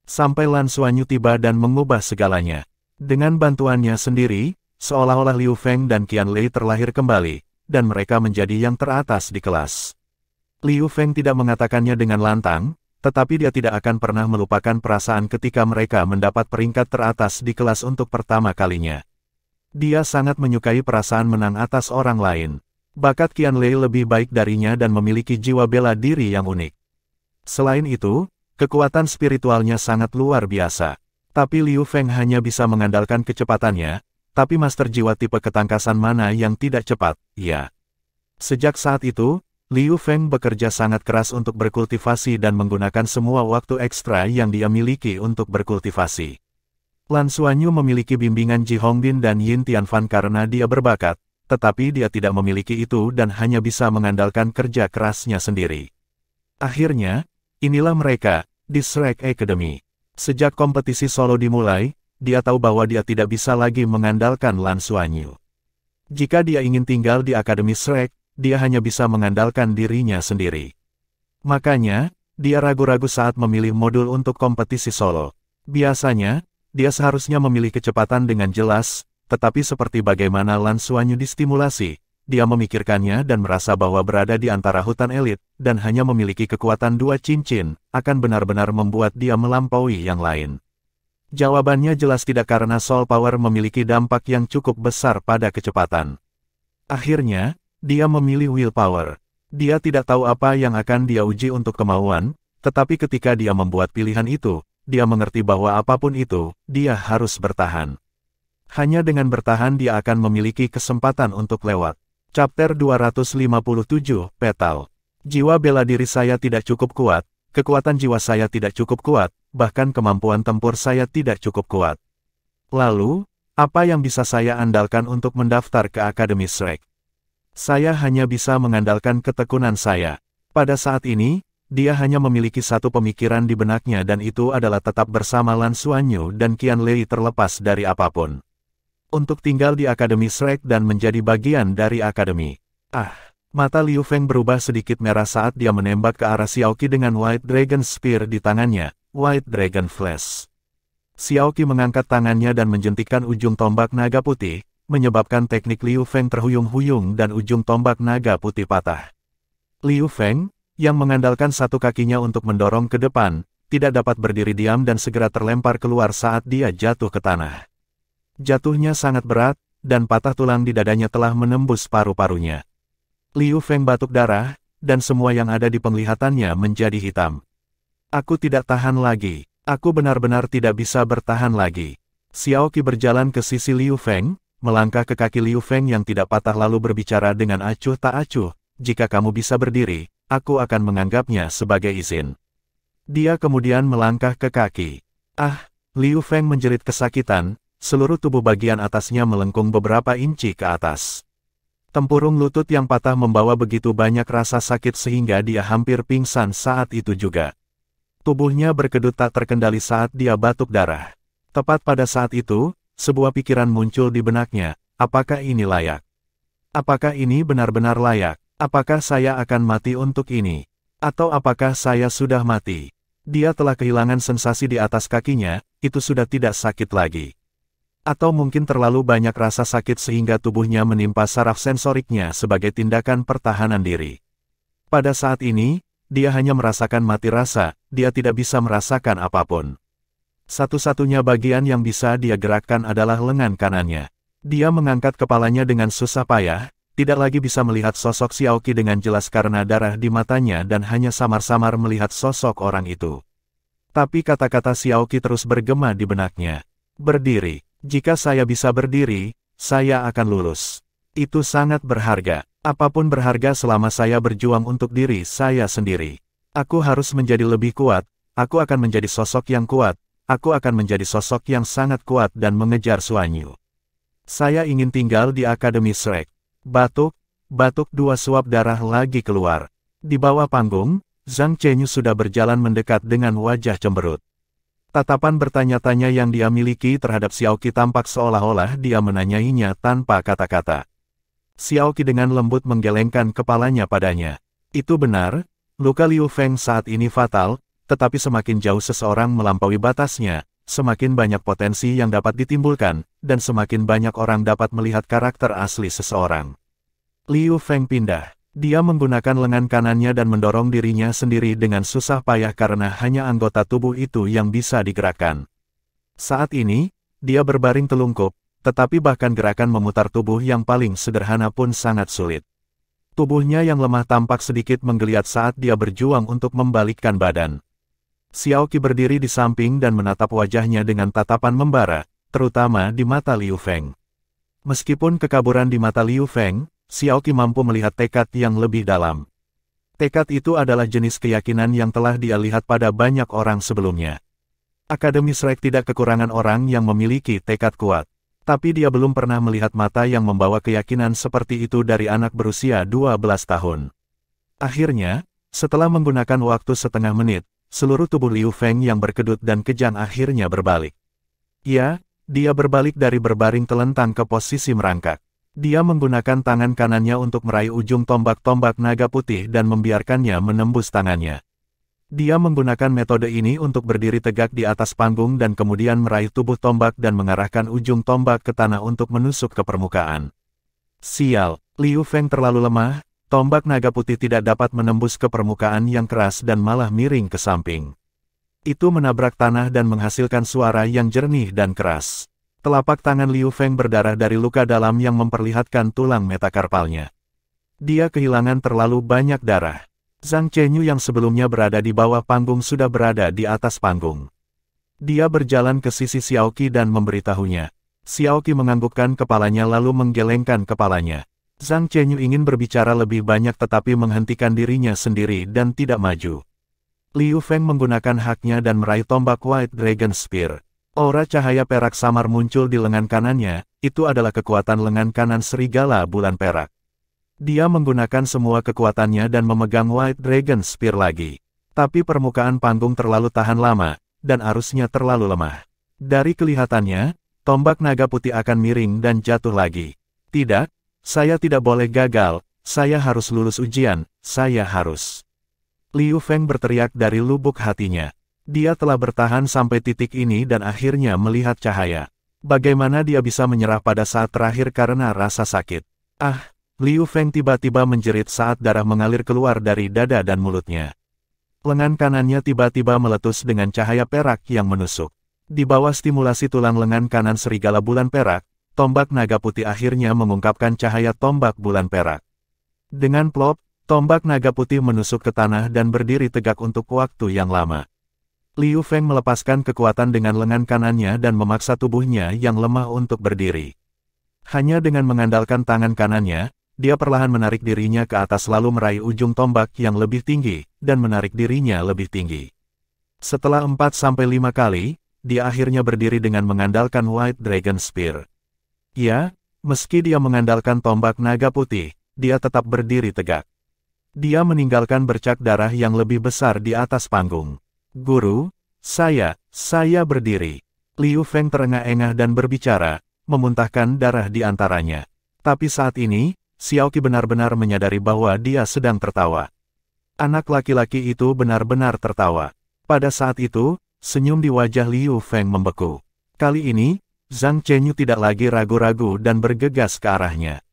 Sampai Lan Xuanyu tiba dan mengubah segalanya. Dengan bantuannya sendiri, seolah-olah Liu Feng dan Qian Lei terlahir kembali, dan mereka menjadi yang teratas di kelas. Liu Feng tidak mengatakannya dengan lantang, tetapi dia tidak akan pernah melupakan perasaan ketika mereka mendapat peringkat teratas di kelas untuk pertama kalinya. Dia sangat menyukai perasaan menang atas orang lain. Bakat Qian Lei lebih baik darinya dan memiliki jiwa bela diri yang unik. Selain itu, kekuatan spiritualnya sangat luar biasa. Tapi Liu Feng hanya bisa mengandalkan kecepatannya, tapi master jiwa tipe ketangkasan mana yang tidak cepat, ya. Sejak saat itu, Liu Feng bekerja sangat keras untuk berkultivasi dan menggunakan semua waktu ekstra yang dia miliki untuk berkultivasi. Lan Xuanyu memiliki bimbingan Ji Hongbin dan Yin Tianfan karena dia berbakat, tetapi dia tidak memiliki itu dan hanya bisa mengandalkan kerja kerasnya sendiri. Akhirnya, inilah mereka, di Shrek Academy. Sejak kompetisi solo dimulai, dia tahu bahwa dia tidak bisa lagi mengandalkan Lan Xuanyu. Jika dia ingin tinggal di Akademi Shrek, dia hanya bisa mengandalkan dirinya sendiri. Makanya, dia ragu-ragu saat memilih modul untuk kompetisi solo. Biasanya, dia seharusnya memilih kecepatan dengan jelas, tetapi seperti bagaimana Lan Xuanyu distimulasi, dia memikirkannya dan merasa bahwa berada di antara hutan elit, dan hanya memiliki kekuatan 2 cincin, akan benar-benar membuat dia melampaui yang lain. Jawabannya jelas tidak karena Soul Power memiliki dampak yang cukup besar pada kecepatan. Akhirnya, dia memilih Willpower. Dia tidak tahu apa yang akan dia uji untuk kemauan, tetapi ketika dia membuat pilihan itu, dia mengerti bahwa apapun itu, dia harus bertahan. Hanya dengan bertahan dia akan memiliki kesempatan untuk lewat. Chapter 257, Petal. Jiwa bela diri saya tidak cukup kuat, kekuatan jiwa saya tidak cukup kuat, bahkan kemampuan tempur saya tidak cukup kuat. Lalu, apa yang bisa saya andalkan untuk mendaftar ke Akademi Shrek? Saya hanya bisa mengandalkan ketekunan saya. Pada saat ini, dia hanya memiliki satu pemikiran di benaknya dan itu adalah tetap bersama Lan Xuanyu dan Qian Lei terlepas dari apapun. Untuk tinggal di Akademi Shrek dan menjadi bagian dari Akademi. Mata Liu Feng berubah sedikit merah saat dia menembak ke arah Xiaoqi dengan White Dragon Spear di tangannya, White Dragon Flash. Xiaoqi mengangkat tangannya dan menjentikkan ujung tombak naga putih, menyebabkan teknik Liu Feng terhuyung-huyung dan ujung tombak naga putih patah. Liu Feng, yang mengandalkan satu kakinya untuk mendorong ke depan, tidak dapat berdiri diam dan segera terlempar keluar saat dia jatuh ke tanah. Jatuhnya sangat berat, dan patah tulang di dadanya telah menembus paru-parunya. Liu Feng batuk darah, dan semua yang ada di penglihatannya menjadi hitam. Aku tidak tahan lagi. Aku benar-benar tidak bisa bertahan lagi. Xiaoqi berjalan ke sisi Liu Feng, melangkah ke kaki Liu Feng yang tidak patah lalu berbicara dengan acuh tak acuh, jika kamu bisa berdiri, aku akan menganggapnya sebagai izin. Dia kemudian melangkah ke kaki. Liu Feng menjerit kesakitan, seluruh tubuh bagian atasnya melengkung beberapa inci ke atas. Tempurung lutut yang patah membawa begitu banyak rasa sakit sehingga dia hampir pingsan saat itu juga. Tubuhnya berkedut tak terkendali saat dia batuk darah. Tepat pada saat itu, sebuah pikiran muncul di benaknya, apakah ini layak? Apakah ini benar-benar layak? Apakah saya akan mati untuk ini? Atau apakah saya sudah mati? Dia telah kehilangan sensasi di atas kakinya, itu sudah tidak sakit lagi. Atau mungkin terlalu banyak rasa sakit sehingga tubuhnya menimpa saraf sensoriknya sebagai tindakan pertahanan diri. Pada saat ini, dia hanya merasakan mati rasa, dia tidak bisa merasakan apapun. Satu-satunya bagian yang bisa dia gerakkan adalah lengan kanannya. Dia mengangkat kepalanya dengan susah payah, tidak lagi bisa melihat sosok Xiaoqi dengan jelas karena darah di matanya dan hanya samar-samar melihat sosok orang itu. Tapi kata-kata Xiaoqi terus bergema di benaknya. Berdiri. Jika saya bisa berdiri, saya akan lulus. Itu sangat berharga. Apapun berharga selama saya berjuang untuk diri saya sendiri. Aku harus menjadi lebih kuat, aku akan menjadi sosok yang kuat, aku akan menjadi sosok yang sangat kuat dan mengejar Xuanyu. Saya ingin tinggal di Akademi Shrek. Batuk, dua suap darah lagi keluar. Di bawah panggung, Zhang Chenyu sudah berjalan mendekat dengan wajah cemberut. Tatapan bertanya-tanya yang dia miliki terhadap Xiaoqi tampak seolah-olah dia menanyainya tanpa kata-kata. Xiaoqi dengan lembut menggelengkan kepalanya padanya. Itu benar, luka Liu Feng saat ini fatal, tetapi semakin jauh seseorang melampaui batasnya, semakin banyak potensi yang dapat ditimbulkan, dan semakin banyak orang dapat melihat karakter asli seseorang. Liu Feng pindah. Dia menggunakan lengan kanannya dan mendorong dirinya sendiri dengan susah payah karena hanya anggota tubuh itu yang bisa digerakkan. Saat ini, dia berbaring telungkup, tetapi bahkan gerakan memutar tubuh yang paling sederhana pun sangat sulit. Tubuhnya yang lemah tampak sedikit menggeliat saat dia berjuang untuk membalikkan badan. Xiaoqi berdiri di samping dan menatap wajahnya dengan tatapan membara, terutama di mata Liu Feng. Meskipun kekaburan di mata Liu Feng, Xiaoqi mampu melihat tekad yang lebih dalam. Tekad itu adalah jenis keyakinan yang telah dia lihat pada banyak orang sebelumnya. Akademi Shrek tidak kekurangan orang yang memiliki tekad kuat. Tapi dia belum pernah melihat mata yang membawa keyakinan seperti itu dari anak berusia 12 tahun. Akhirnya, setelah menggunakan waktu setengah menit, seluruh tubuh Liu Feng yang berkedut dan kejang akhirnya berbalik. Ya, dia berbalik dari berbaring telentang ke posisi merangkak. Dia menggunakan tangan kanannya untuk meraih ujung tombak-tombak naga putih dan membiarkannya menembus tangannya. Dia menggunakan metode ini untuk berdiri tegak di atas panggung dan kemudian meraih tubuh tombak dan mengarahkan ujung tombak ke tanah untuk menusuk ke permukaan. Sial, Liu Feng terlalu lemah, tombak naga putih tidak dapat menembus ke permukaan yang keras dan malah miring ke samping. Itu menabrak tanah dan menghasilkan suara yang jernih dan keras. Telapak tangan Liu Feng berdarah dari luka dalam yang memperlihatkan tulang metakarpalnya. Dia kehilangan terlalu banyak darah. Zhang Chenyu yang sebelumnya berada di bawah panggung sudah berada di atas panggung. Dia berjalan ke sisi Xiaoqi dan memberitahunya. Xiaoqi menganggukkan kepalanya lalu menggelengkan kepalanya. Zhang Chenyu ingin berbicara lebih banyak tetapi menghentikan dirinya sendiri dan tidak maju. Liu Feng menggunakan haknya dan meraih tombak White Dragon Spear. Aura cahaya perak samar muncul di lengan kanannya, itu adalah kekuatan lengan kanan serigala bulan perak. Dia menggunakan semua kekuatannya dan memegang White Dragon Spear lagi. Tapi permukaan panggung terlalu tahan lama, dan arusnya terlalu lemah. Dari kelihatannya, tombak naga putih akan miring dan jatuh lagi. Tidak, saya tidak boleh gagal, saya harus lulus ujian, saya harus. Liu Feng berteriak dari lubuk hatinya. Dia telah bertahan sampai titik ini dan akhirnya melihat cahaya. Bagaimana dia bisa menyerah pada saat terakhir karena rasa sakit? Ah! Liu Feng tiba-tiba menjerit saat darah mengalir keluar dari dada dan mulutnya. Lengan kanannya tiba-tiba meletus dengan cahaya perak yang menusuk. Di bawah stimulasi tulang lengan kanan serigala bulan perak, tombak naga putih akhirnya mengungkapkan cahaya tombak bulan perak. Dengan plop, tombak naga putih menusuk ke tanah dan berdiri tegak untuk waktu yang lama. Liu Feng melepaskan kekuatan dengan lengan kanannya dan memaksa tubuhnya yang lemah untuk berdiri. Hanya dengan mengandalkan tangan kanannya, dia perlahan menarik dirinya ke atas lalu meraih ujung tombak yang lebih tinggi, dan menarik dirinya lebih tinggi. Setelah 4-5 kali, dia akhirnya berdiri dengan mengandalkan White Dragon Spear. Ya, meski dia mengandalkan tombak naga putih, dia tetap berdiri tegak. Dia meninggalkan bercak darah yang lebih besar di atas panggung. Guru, saya berdiri. Liu Feng terengah-engah dan berbicara, memuntahkan darah di antaranya. Tapi saat ini, Xiaoqi benar-benar menyadari bahwa dia sedang tertawa. Anak laki-laki itu benar-benar tertawa. Pada saat itu, senyum di wajah Liu Feng membeku. Kali ini, Zhang Chenyu tidak lagi ragu-ragu dan bergegas ke arahnya.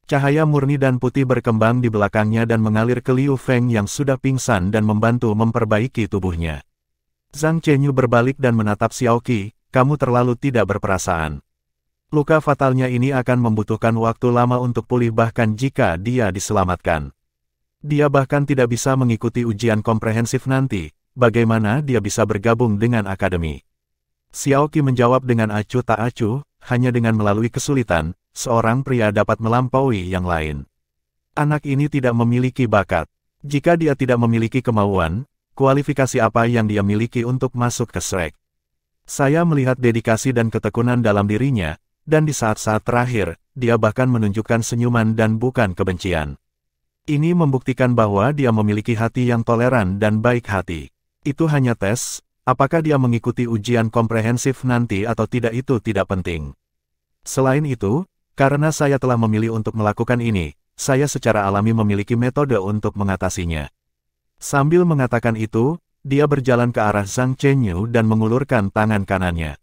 Cahaya murni dan putih berkembang di belakangnya dan mengalir ke Liu Feng yang sudah pingsan dan membantu memperbaiki tubuhnya. Zhang Chenyu berbalik dan menatap Xiaoqi, kamu terlalu tidak berperasaan. Luka fatalnya ini akan membutuhkan waktu lama untuk pulih bahkan jika dia diselamatkan. Dia bahkan tidak bisa mengikuti ujian komprehensif nanti, bagaimana dia bisa bergabung dengan akademi. Xiaoqi menjawab dengan acuh tak acuh, hanya dengan melalui kesulitan, seorang pria dapat melampaui yang lain. Anak ini tidak memiliki bakat. Jika dia tidak memiliki kemauan, kualifikasi apa yang dia miliki untuk masuk ke Shrek? Saya melihat dedikasi dan ketekunan dalam dirinya, dan di saat-saat terakhir, dia bahkan menunjukkan senyuman dan bukan kebencian. Ini membuktikan bahwa dia memiliki hati yang toleran dan baik hati. Itu hanya tes, apakah dia mengikuti ujian komprehensif nanti atau tidak itu tidak penting. Selain itu, karena saya telah memilih untuk melakukan ini, saya secara alami memiliki metode untuk mengatasinya. Sambil mengatakan itu, dia berjalan ke arah Zhang Chenyu dan mengulurkan tangan kanannya.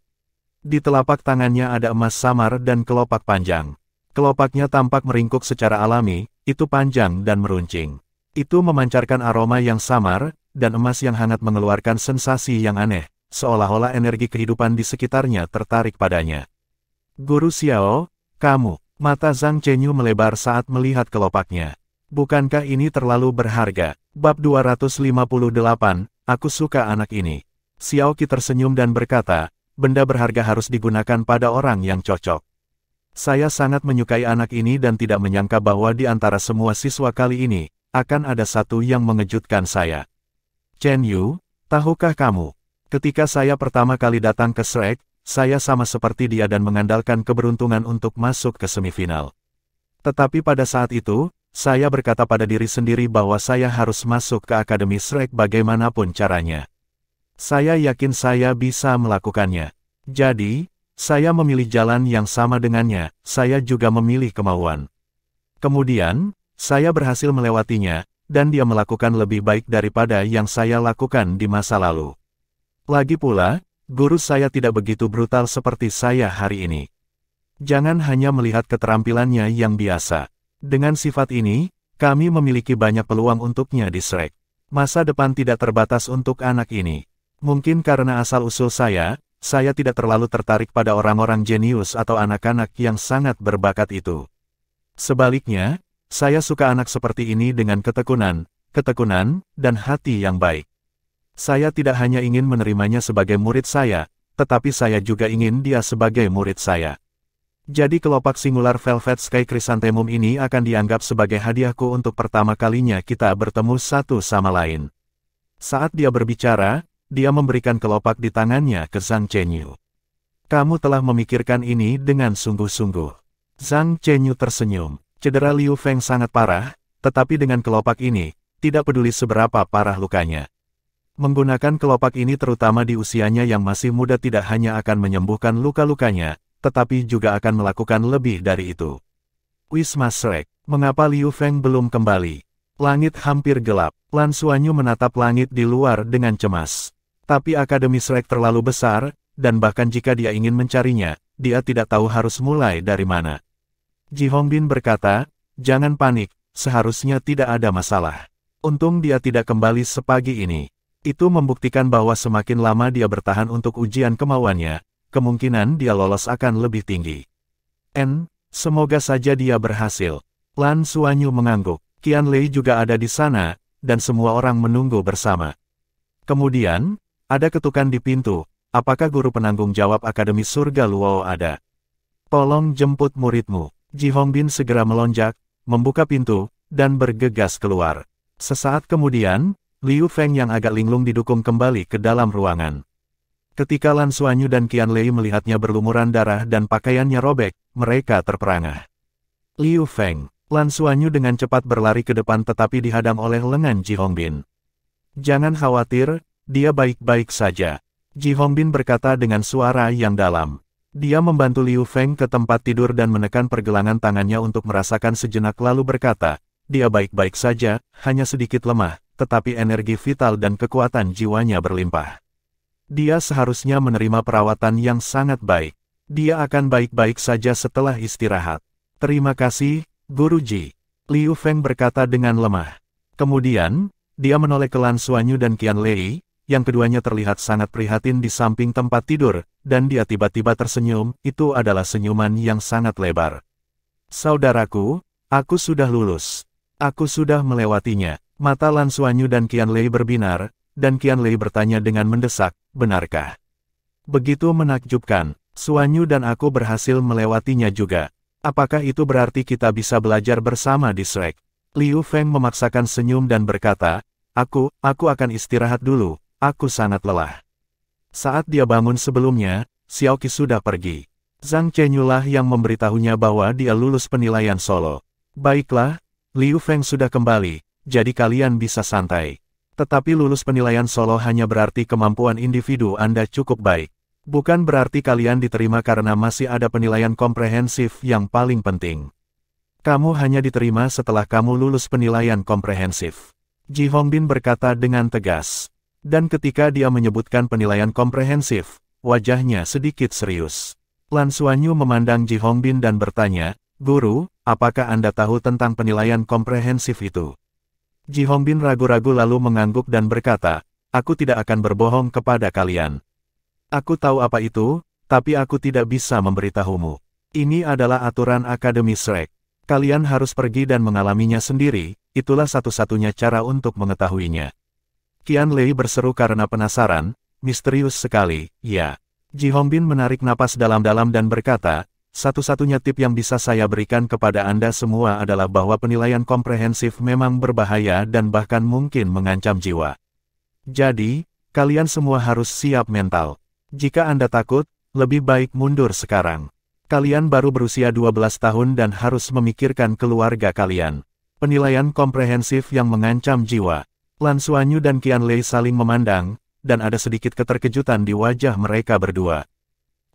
Di telapak tangannya ada emas samar dan kelopak panjang. Kelopaknya tampak meringkuk secara alami, itu panjang dan meruncing. Itu memancarkan aroma yang samar, dan emas yang hangat mengeluarkan sensasi yang aneh, seolah-olah energi kehidupan di sekitarnya tertarik padanya. Guru Xiao, kamu, mata Zhang Chenyu melebar saat melihat kelopaknya. Bukankah ini terlalu berharga? Bab 258, aku suka anak ini. Xiao Qi tersenyum dan berkata, benda berharga harus digunakan pada orang yang cocok. Saya sangat menyukai anak ini dan tidak menyangka bahwa di antara semua siswa kali ini, akan ada satu yang mengejutkan saya. Chen Yu, tahukah kamu? Ketika saya pertama kali datang ke Shrek, saya sama seperti dia dan mengandalkan keberuntungan untuk masuk ke semifinal. Tetapi pada saat itu, saya berkata pada diri sendiri bahwa saya harus masuk ke Akademi Shrek bagaimanapun caranya. Saya yakin saya bisa melakukannya. Jadi, saya memilih jalan yang sama dengannya, saya juga memilih kemauan. Kemudian, saya berhasil melewatinya, dan dia melakukan lebih baik daripada yang saya lakukan di masa lalu. Lagi pula, guru saya tidak begitu brutal seperti saya hari ini. Jangan hanya melihat keterampilannya yang biasa. Dengan sifat ini, kami memiliki banyak peluang untuknya di Shrek. Masa depan tidak terbatas untuk anak ini. Mungkin karena asal-usul saya tidak terlalu tertarik pada orang-orang jenius atau anak-anak yang sangat berbakat itu. Sebaliknya, saya suka anak seperti ini dengan ketekunan, dan hati yang baik. Saya tidak hanya ingin menerimanya sebagai murid saya, tetapi saya juga ingin dia sebagai murid saya. Jadi kelopak Singular Velvet Sky Chrysanthemum ini akan dianggap sebagai hadiahku untuk pertama kalinya kita bertemu satu sama lain. Saat dia berbicara, dia memberikan kelopak di tangannya ke Zhang Chenyu. Kamu telah memikirkan ini dengan sungguh-sungguh. Zhang Chenyu tersenyum. Cedera Liu Feng sangat parah, tetapi dengan kelopak ini, tidak peduli seberapa parah lukanya. Menggunakan kelopak ini terutama di usianya yang masih muda tidak hanya akan menyembuhkan luka-lukanya, tetapi juga akan melakukan lebih dari itu. Wisma Shrek, mengapa Liu Feng belum kembali? Langit hampir gelap, Lan Xuanyu menatap langit di luar dengan cemas. Tapi Akademi Shrek terlalu besar, dan bahkan jika dia ingin mencarinya, dia tidak tahu harus mulai dari mana. Ji Hongbin berkata, jangan panik, seharusnya tidak ada masalah. Untung dia tidak kembali sepagi ini. Itu membuktikan bahwa semakin lama dia bertahan untuk ujian kemauannya, kemungkinan dia lolos akan lebih tinggi. Semoga saja dia berhasil. Lan Xuanyu mengangguk. Qianlei juga ada di sana, dan semua orang menunggu bersama. Kemudian, ada ketukan di pintu. Apakah guru penanggung jawab Akademi Surga Luo ada? Tolong jemput muridmu. Ji Hongbin segera melonjak, membuka pintu, dan bergegas keluar. Sesaat kemudian, Liu Feng yang agak linglung didukung kembali ke dalam ruangan. Ketika Lan Xuanyu dan Qianlei melihatnya berlumuran darah dan pakaiannya robek, mereka terperangah. Liu Feng, Lan Xuanyu dengan cepat berlari ke depan tetapi dihadang oleh lengan Ji Hongbin. Jangan khawatir, dia baik-baik saja. Ji Hongbin berkata dengan suara yang dalam. Dia membantu Liu Feng ke tempat tidur dan menekan pergelangan tangannya untuk merasakan sejenak lalu berkata, dia baik-baik saja, hanya sedikit lemah, tetapi energi vital dan kekuatan jiwanya berlimpah. Dia seharusnya menerima perawatan yang sangat baik. Dia akan baik-baik saja setelah istirahat. Terima kasih, Guru Ji. Liu Feng berkata dengan lemah. Kemudian, dia menoleh ke Lan Xuanyu dan Qianlei, yang keduanya terlihat sangat prihatin di samping tempat tidur, dan dia tiba-tiba tersenyum, itu adalah senyuman yang sangat lebar. Saudaraku, aku sudah lulus. Aku sudah melewatinya. Mata Lan Xuanyu dan Qianlei berbinar, dan Qianlei bertanya dengan mendesak, benarkah? Begitu menakjubkan, Xuanyu dan aku berhasil melewatinya juga. Apakah itu berarti kita bisa belajar bersama di Shrek? Liu Feng memaksakan senyum dan berkata, aku akan istirahat dulu, aku sangat lelah. Saat dia bangun sebelumnya, Xiao Qi sudah pergi. Zhang Chenyu lah yang memberitahunya bahwa dia lulus penilaian solo. Baiklah, Liu Feng sudah kembali, jadi kalian bisa santai. Tetapi lulus penilaian solo hanya berarti kemampuan individu Anda cukup baik. Bukan berarti kalian diterima karena masih ada penilaian komprehensif yang paling penting. Kamu hanya diterima setelah kamu lulus penilaian komprehensif. Ji Hongbin berkata dengan tegas. Dan ketika dia menyebutkan penilaian komprehensif, wajahnya sedikit serius. Lan Xuanyu memandang Ji Hongbin dan bertanya, Guru, apakah Anda tahu tentang penilaian komprehensif itu? Ji Hongbin ragu-ragu lalu mengangguk dan berkata, aku tidak akan berbohong kepada kalian. Aku tahu apa itu, tapi aku tidak bisa memberitahumu. Ini adalah aturan Akademi Shrek. Kalian harus pergi dan mengalaminya sendiri, itulah satu-satunya cara untuk mengetahuinya. Qianlei berseru karena penasaran, misterius sekali, ya. Ji Hongbin menarik napas dalam-dalam dan berkata, satu-satunya tip yang bisa saya berikan kepada Anda semua adalah bahwa penilaian komprehensif memang berbahaya dan bahkan mungkin mengancam jiwa. Jadi, kalian semua harus siap mental. Jika Anda takut, lebih baik mundur sekarang. Kalian baru berusia 12 tahun dan harus memikirkan keluarga kalian. Penilaian komprehensif yang mengancam jiwa. Lan Xuanyu dan Qianlei saling memandang, dan ada sedikit keterkejutan di wajah mereka berdua.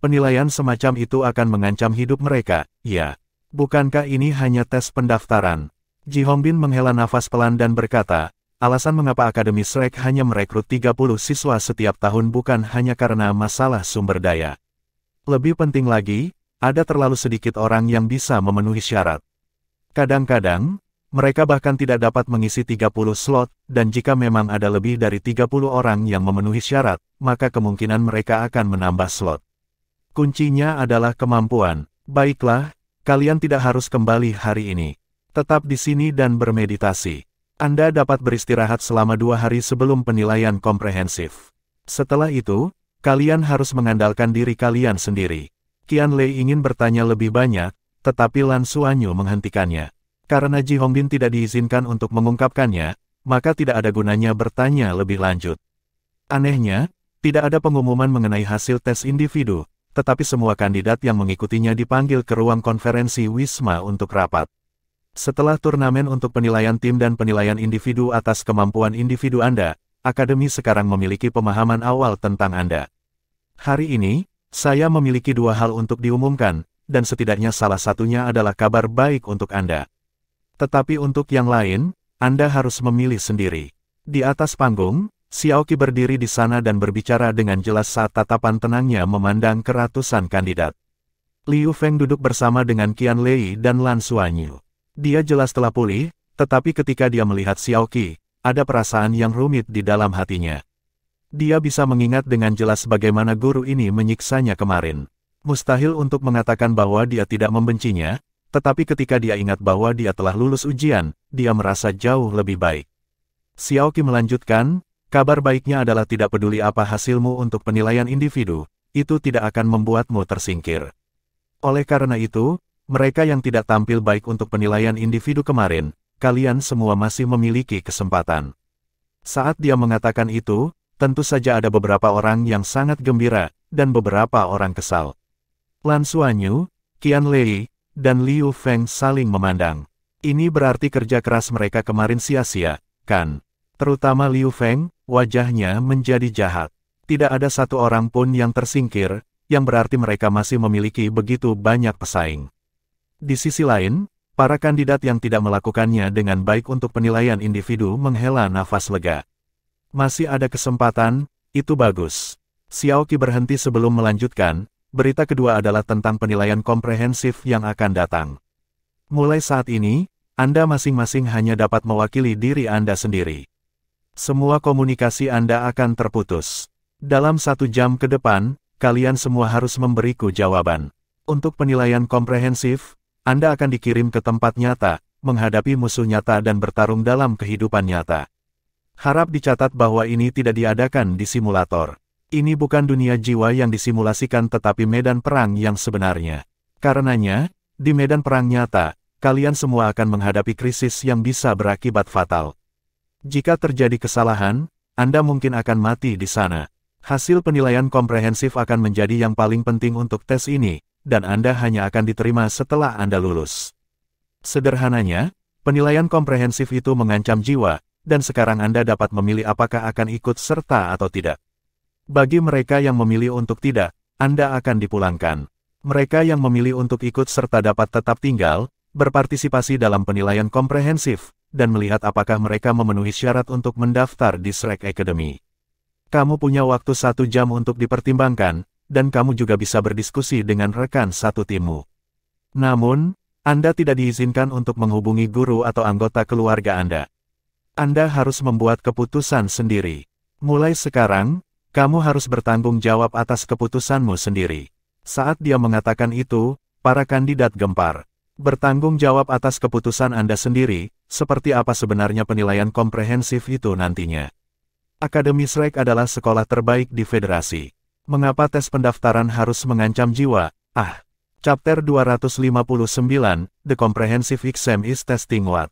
Penilaian semacam itu akan mengancam hidup mereka, ya. Bukankah ini hanya tes pendaftaran? Ji Hongbin menghela nafas pelan dan berkata, alasan mengapa Akademi Shrek hanya merekrut 30 siswa setiap tahun bukan hanya karena masalah sumber daya. Lebih penting lagi, ada terlalu sedikit orang yang bisa memenuhi syarat. Kadang-kadang, mereka bahkan tidak dapat mengisi 30 slot, dan jika memang ada lebih dari 30 orang yang memenuhi syarat, maka kemungkinan mereka akan menambah slot. Kuncinya adalah kemampuan. Baiklah, kalian tidak harus kembali hari ini. Tetap di sini dan bermeditasi. Anda dapat beristirahat selama 2 hari sebelum penilaian komprehensif. Setelah itu, kalian harus mengandalkan diri kalian sendiri. Qianlei ingin bertanya lebih banyak, tetapi Lan Xuanyu menghentikannya. Karena Ji Hongbin tidak diizinkan untuk mengungkapkannya, maka tidak ada gunanya bertanya lebih lanjut. Anehnya, tidak ada pengumuman mengenai hasil tes individu, tetapi semua kandidat yang mengikutinya dipanggil ke ruang konferensi Wisma untuk rapat. Setelah turnamen untuk penilaian tim dan penilaian individu atas kemampuan individu Anda, Akademi sekarang memiliki pemahaman awal tentang Anda. Hari ini, saya memiliki 2 hal untuk diumumkan, dan setidaknya salah satunya adalah kabar baik untuk Anda. Tetapi untuk yang lain, Anda harus memilih sendiri. Di atas panggung, Xiaoqi berdiri di sana dan berbicara dengan jelas saat tatapan tenangnya memandang ke ratusan kandidat. Liu Feng duduk bersama dengan Qianlei dan Lan Xuanyu. Dia jelas telah pulih, tetapi ketika dia melihat Xiaoqi, ada perasaan yang rumit di dalam hatinya. Dia bisa mengingat dengan jelas bagaimana guru ini menyiksanya kemarin. Mustahil untuk mengatakan bahwa dia tidak membencinya, tetapi ketika dia ingat bahwa dia telah lulus ujian, dia merasa jauh lebih baik. Xiaoqi melanjutkan, kabar baiknya adalah tidak peduli apa hasilmu untuk penilaian individu, itu tidak akan membuatmu tersingkir. Oleh karena itu, mereka yang tidak tampil baik untuk penilaian individu kemarin, kalian semua masih memiliki kesempatan. Saat dia mengatakan itu, tentu saja ada beberapa orang yang sangat gembira, dan beberapa orang kesal. Lan Xuanyu, Qianlei, dan Liu Feng saling memandang. Ini berarti kerja keras mereka kemarin sia-sia, kan? Terutama Liu Feng, wajahnya menjadi jahat. Tidak ada satu orang pun yang tersingkir, yang berarti mereka masih memiliki begitu banyak pesaing. Di sisi lain, para kandidat yang tidak melakukannya dengan baik untuk penilaian individu menghela nafas lega. Masih ada kesempatan, itu bagus. Xiaoqi berhenti sebelum melanjutkan, berita kedua adalah tentang penilaian komprehensif yang akan datang. Mulai saat ini, Anda masing-masing hanya dapat mewakili diri Anda sendiri. Semua komunikasi Anda akan terputus. Dalam 1 jam ke depan, kalian semua harus memberiku jawaban. Untuk penilaian komprehensif, Anda akan dikirim ke tempat nyata, menghadapi musuh nyata dan bertarung dalam kehidupan nyata. Harap dicatat bahwa ini tidak diadakan di simulator. Ini bukan dunia jiwa yang disimulasikan tetapi medan perang yang sebenarnya. Karenanya, di medan perang nyata, kalian semua akan menghadapi krisis yang bisa berakibat fatal. Jika terjadi kesalahan, Anda mungkin akan mati di sana. Hasil penilaian komprehensif akan menjadi yang paling penting untuk tes ini, dan Anda hanya akan diterima setelah Anda lulus. Sederhananya, penilaian komprehensif itu mengancam jiwa, dan sekarang Anda dapat memilih apakah akan ikut serta atau tidak. Bagi mereka yang memilih untuk tidak, Anda akan dipulangkan. Mereka yang memilih untuk ikut serta dapat tetap tinggal, berpartisipasi dalam penilaian komprehensif, dan melihat apakah mereka memenuhi syarat untuk mendaftar di Shrek Academy. Kamu punya waktu 1 jam untuk dipertimbangkan, dan kamu juga bisa berdiskusi dengan rekan satu timmu. Namun, Anda tidak diizinkan untuk menghubungi guru atau anggota keluarga Anda. Anda harus membuat keputusan sendiri. Mulai sekarang, kamu harus bertanggung jawab atas keputusanmu sendiri. Saat dia mengatakan itu, para kandidat gempar. Bertanggung jawab atas keputusan Anda sendiri, seperti apa sebenarnya penilaian komprehensif itu nantinya. Akademi Shrek adalah sekolah terbaik di federasi. Mengapa tes pendaftaran harus mengancam jiwa? Chapter 259, The Comprehensive Exam is Testing What?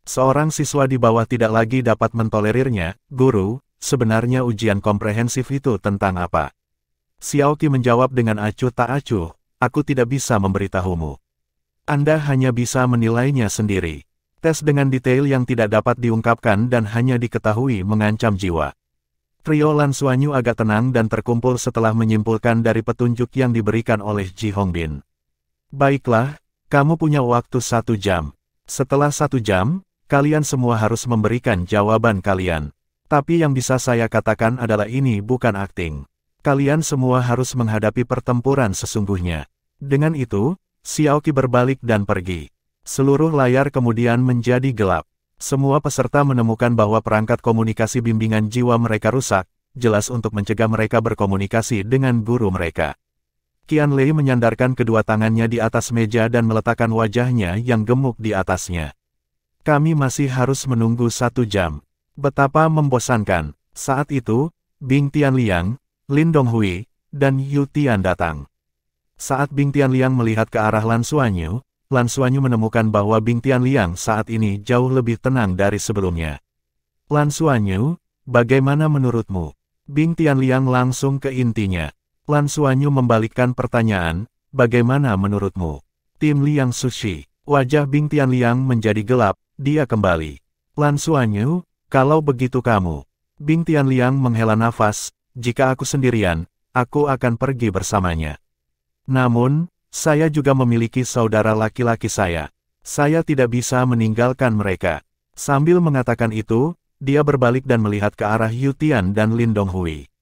Seorang siswa di bawah tidak lagi dapat mentolerirnya. Guru, sebenarnya ujian komprehensif itu tentang apa? Xiaoqi menjawab dengan acuh tak acuh, aku tidak bisa memberitahumu. Anda hanya bisa menilainya sendiri. Tes dengan detail yang tidak dapat diungkapkan dan hanya diketahui mengancam jiwa. Trio Lan Xuanyu agak tenang dan terkumpul setelah menyimpulkan dari petunjuk yang diberikan oleh Ji Hongbin. Baiklah, kamu punya waktu 1 jam. Setelah 1 jam, kalian semua harus memberikan jawaban kalian. Tapi yang bisa saya katakan adalah ini bukan akting. Kalian semua harus menghadapi pertempuran sesungguhnya. Dengan itu, Xiaoqi berbalik dan pergi. Seluruh layar kemudian menjadi gelap. Semua peserta menemukan bahwa perangkat komunikasi bimbingan jiwa mereka rusak, jelas untuk mencegah mereka berkomunikasi dengan guru mereka. Qianlei menyandarkan kedua tangannya di atas meja dan meletakkan wajahnya yang gemuk di atasnya. Kami masih harus menunggu 1 jam. Betapa membosankan. Saat itu, Bing Tianliang, Lin Donghui, dan Yu Tian datang. Saat Bing Tianliang melihat ke arah Lan Xuanyu menemukan bahwa Bing Tianliang saat ini jauh lebih tenang dari sebelumnya. Lan Xuanyu, bagaimana menurutmu? Bing Tianliang langsung ke intinya. Lan Xuanyu membalikkan pertanyaan, bagaimana menurutmu? Tim Liang Sushi. Wajah Bing Tianliang menjadi gelap, dia kembali. Lan Xuanyu, kalau begitu kamu. Bing Tianliang menghela nafas, jika aku sendirian, aku akan pergi bersamanya. Namun, saya juga memiliki saudara laki-laki saya. Saya tidak bisa meninggalkan mereka. Sambil mengatakan itu, dia berbalik dan melihat ke arah Yu Tian dan Lin Donghui.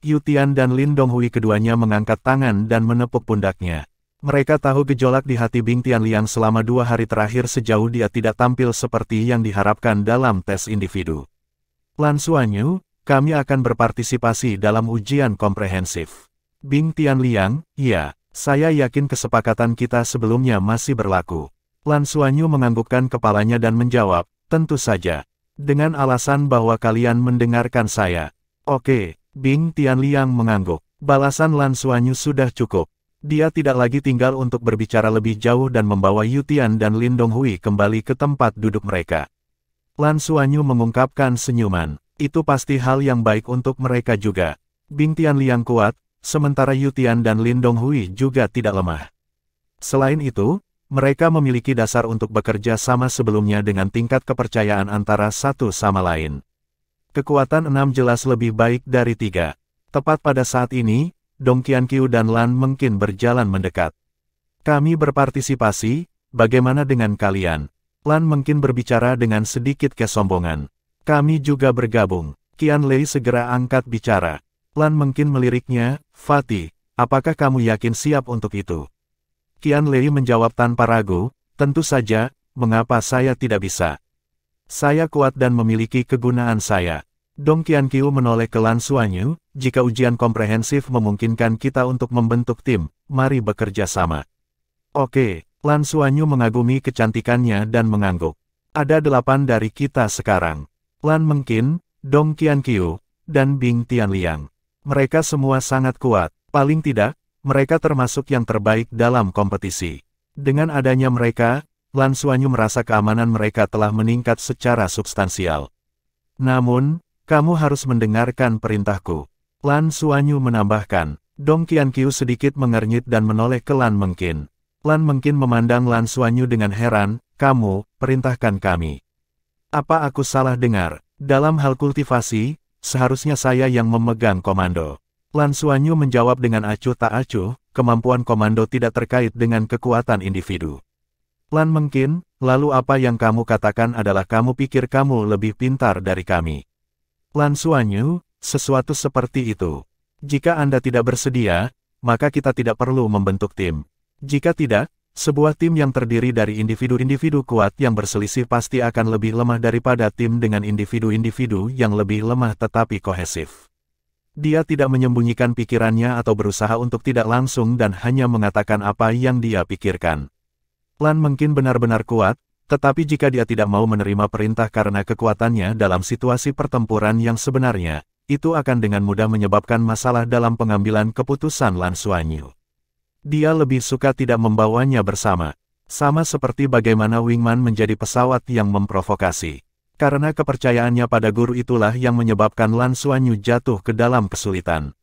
Yu Tian dan Lin Donghui keduanya mengangkat tangan dan menepuk pundaknya. Mereka tahu gejolak di hati Bing Tianliang selama 2 hari terakhir sejauh dia tidak tampil seperti yang diharapkan dalam tes individu. Lan Xuanyu, kami akan berpartisipasi dalam ujian komprehensif. Bing Tianliang, iya. Saya yakin kesepakatan kita sebelumnya masih berlaku. Lan Xuanyu menganggukkan kepalanya dan menjawab, tentu saja. Dengan alasan bahwa kalian mendengarkan saya. Oke, Bing Tianliang mengangguk. Balasan Lan Xuanyu sudah cukup. Dia tidak lagi tinggal untuk berbicara lebih jauh dan membawa Yu Tian dan Lin Donghui kembali ke tempat duduk mereka. Lan Xuanyu mengungkapkan senyuman. Itu pasti hal yang baik untuk mereka juga. Bing Tianliang kuat, sementara Yu Tian dan Lin Donghui juga tidak lemah. Selain itu, mereka memiliki dasar untuk bekerja sama sebelumnya dengan tingkat kepercayaan antara satu sama lain. Kekuatan 6 jelas lebih baik dari 3. Tepat pada saat ini, Dong Qianqiu dan Lan Mengqin berjalan mendekat. Kami berpartisipasi, bagaimana dengan kalian? Lan Mengqin berbicara dengan sedikit kesombongan. Kami juga bergabung. Qianlei segera angkat bicara. Lan Mengqin meliriknya, Fatih, apakah kamu yakin siap untuk itu? Qianlei menjawab tanpa ragu, tentu saja, mengapa saya tidak bisa? Saya kuat dan memiliki kegunaan saya. Dong Qianqiu menoleh ke Lan Xuanyu, jika ujian komprehensif memungkinkan kita untuk membentuk tim, mari bekerja sama. Oke, Lan Xuanyu mengagumi kecantikannya dan mengangguk. Ada 8 dari kita sekarang. Lan Mengqin, Dong Qianqiu, dan Bing Tianliang. Mereka semua sangat kuat, paling tidak, mereka termasuk yang terbaik dalam kompetisi. Dengan adanya mereka, Lan Xuanyu merasa keamanan mereka telah meningkat secara substansial. Namun, kamu harus mendengarkan perintahku. Lan Xuanyu menambahkan. Dong Qianqiu sedikit mengernyit dan menoleh ke Lan Mengqin. Lan Mengqin memandang Lan Xuanyu dengan heran, kamu, perintahkan kami. Apa aku salah dengar? Dalam hal kultivasi, seharusnya saya yang memegang komando. Lan Xuanyu menjawab dengan acuh tak acuh, kemampuan komando tidak terkait dengan kekuatan individu. Lan Mengqin, lalu apa yang kamu katakan adalah kamu pikir kamu lebih pintar dari kami. Lan Xuanyu, sesuatu seperti itu. Jika Anda tidak bersedia, maka kita tidak perlu membentuk tim. Jika tidak, sebuah tim yang terdiri dari individu-individu kuat yang berselisih pasti akan lebih lemah daripada tim dengan individu-individu yang lebih lemah tetapi kohesif. Dia tidak menyembunyikan pikirannya atau berusaha untuk tidak langsung dan hanya mengatakan apa yang dia pikirkan. Lan Mengkin benar-benar kuat, tetapi jika dia tidak mau menerima perintah karena kekuatannya dalam situasi pertempuran yang sebenarnya, itu akan dengan mudah menyebabkan masalah dalam pengambilan keputusan Lan Xuanyu. Dia lebih suka tidak membawanya bersama. Sama seperti bagaimana Wingman menjadi pesawat yang memprovokasi. Karena kepercayaannya pada guru itulah yang menyebabkan Lan Xuanyu jatuh ke dalam kesulitan.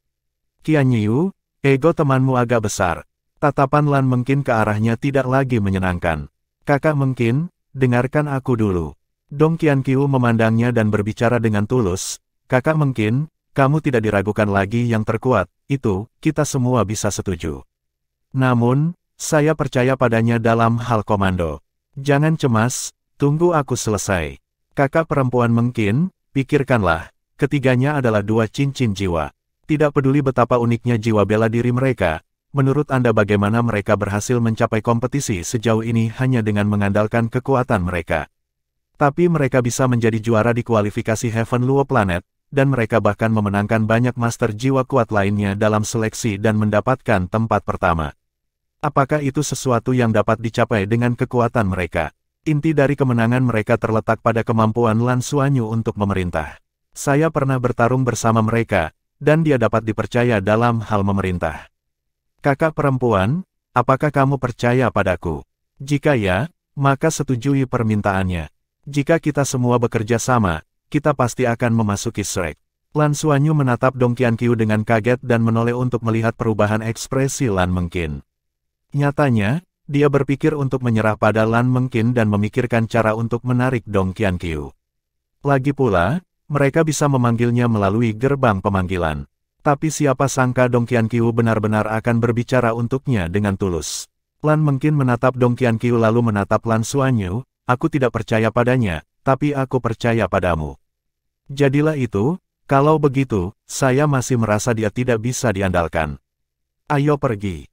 Qian Yu, ego temanmu agak besar. Tatapan Lan Mengkin ke arahnya tidak lagi menyenangkan. Kakak Mengkin, dengarkan aku dulu. Dong Qianqiu memandangnya dan berbicara dengan tulus. Kakak Mengkin, kamu tidak diragukan lagi yang terkuat, itu, kita semua bisa setuju. Namun, saya percaya padanya dalam hal komando. Jangan cemas, tunggu aku selesai. Kakak perempuan Mengkin, pikirkanlah, ketiganya adalah dua cincin jiwa. Tidak peduli betapa uniknya jiwa bela diri mereka, menurut Anda bagaimana mereka berhasil mencapai kompetisi sejauh ini hanya dengan mengandalkan kekuatan mereka. Tapi mereka bisa menjadi juara di kualifikasi Heaven Luo Planet, dan mereka bahkan memenangkan banyak master jiwa kuat lainnya dalam seleksi dan mendapatkan tempat pertama. Apakah itu sesuatu yang dapat dicapai dengan kekuatan mereka? Inti dari kemenangan mereka terletak pada kemampuan Lan Xuanyu untuk memerintah. Saya pernah bertarung bersama mereka, dan dia dapat dipercaya dalam hal memerintah. Kakak perempuan, apakah kamu percaya padaku? Jika ya, maka setujui permintaannya. Jika kita semua bekerja sama, kita pasti akan memasuki Shrek. Lan Xuanyu menatap Dong Qianqiu dengan kaget dan menoleh untuk melihat perubahan ekspresi Lan Mengkin. Nyatanya, dia berpikir untuk menyerah pada Lan Mengkin dan memikirkan cara untuk menarik Dong Qianqiu. Lagi pula, mereka bisa memanggilnya melalui gerbang pemanggilan. Tapi siapa sangka Dong Qianqiu benar-benar akan berbicara untuknya dengan tulus. Lan Mengkin menatap Dong Qianqiu lalu menatap Lan Xuanyu, aku tidak percaya padanya, tapi aku percaya padamu. Jadilah itu, kalau begitu, saya masih merasa dia tidak bisa diandalkan. Ayo pergi.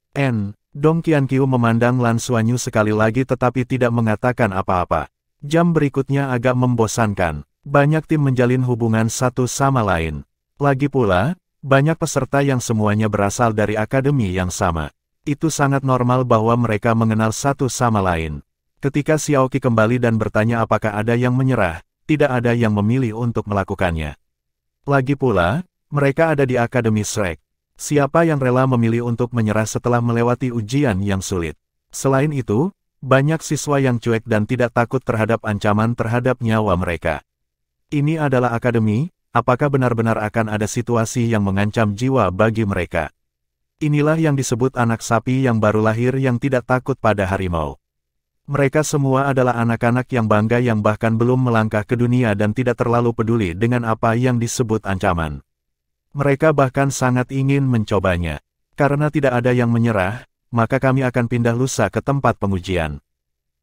Dong Qianqiu memandang Lan Xuanyu sekali lagi tetapi tidak mengatakan apa-apa. Jam berikutnya agak membosankan. Banyak tim menjalin hubungan satu sama lain. Lagi pula, banyak peserta yang semuanya berasal dari akademi yang sama. Itu sangat normal bahwa mereka mengenal satu sama lain. Ketika Xiaoqi kembali dan bertanya apakah ada yang menyerah, tidak ada yang memilih untuk melakukannya. Lagi pula, mereka ada di Akademi Shrek. Siapa yang rela memilih untuk menyerah setelah melewati ujian yang sulit? Selain itu, banyak siswa yang cuek dan tidak takut terhadap ancaman terhadap nyawa mereka. Ini adalah akademi. Apakah benar-benar akan ada situasi yang mengancam jiwa bagi mereka? Inilah yang disebut anak sapi yang baru lahir yang tidak takut pada harimau. Mereka semua adalah anak-anak yang bangga yang bahkan belum melangkah ke dunia dan tidak terlalu peduli dengan apa yang disebut ancaman. Mereka bahkan sangat ingin mencobanya. Karena tidak ada yang menyerah, maka kami akan pindah lusa ke tempat pengujian.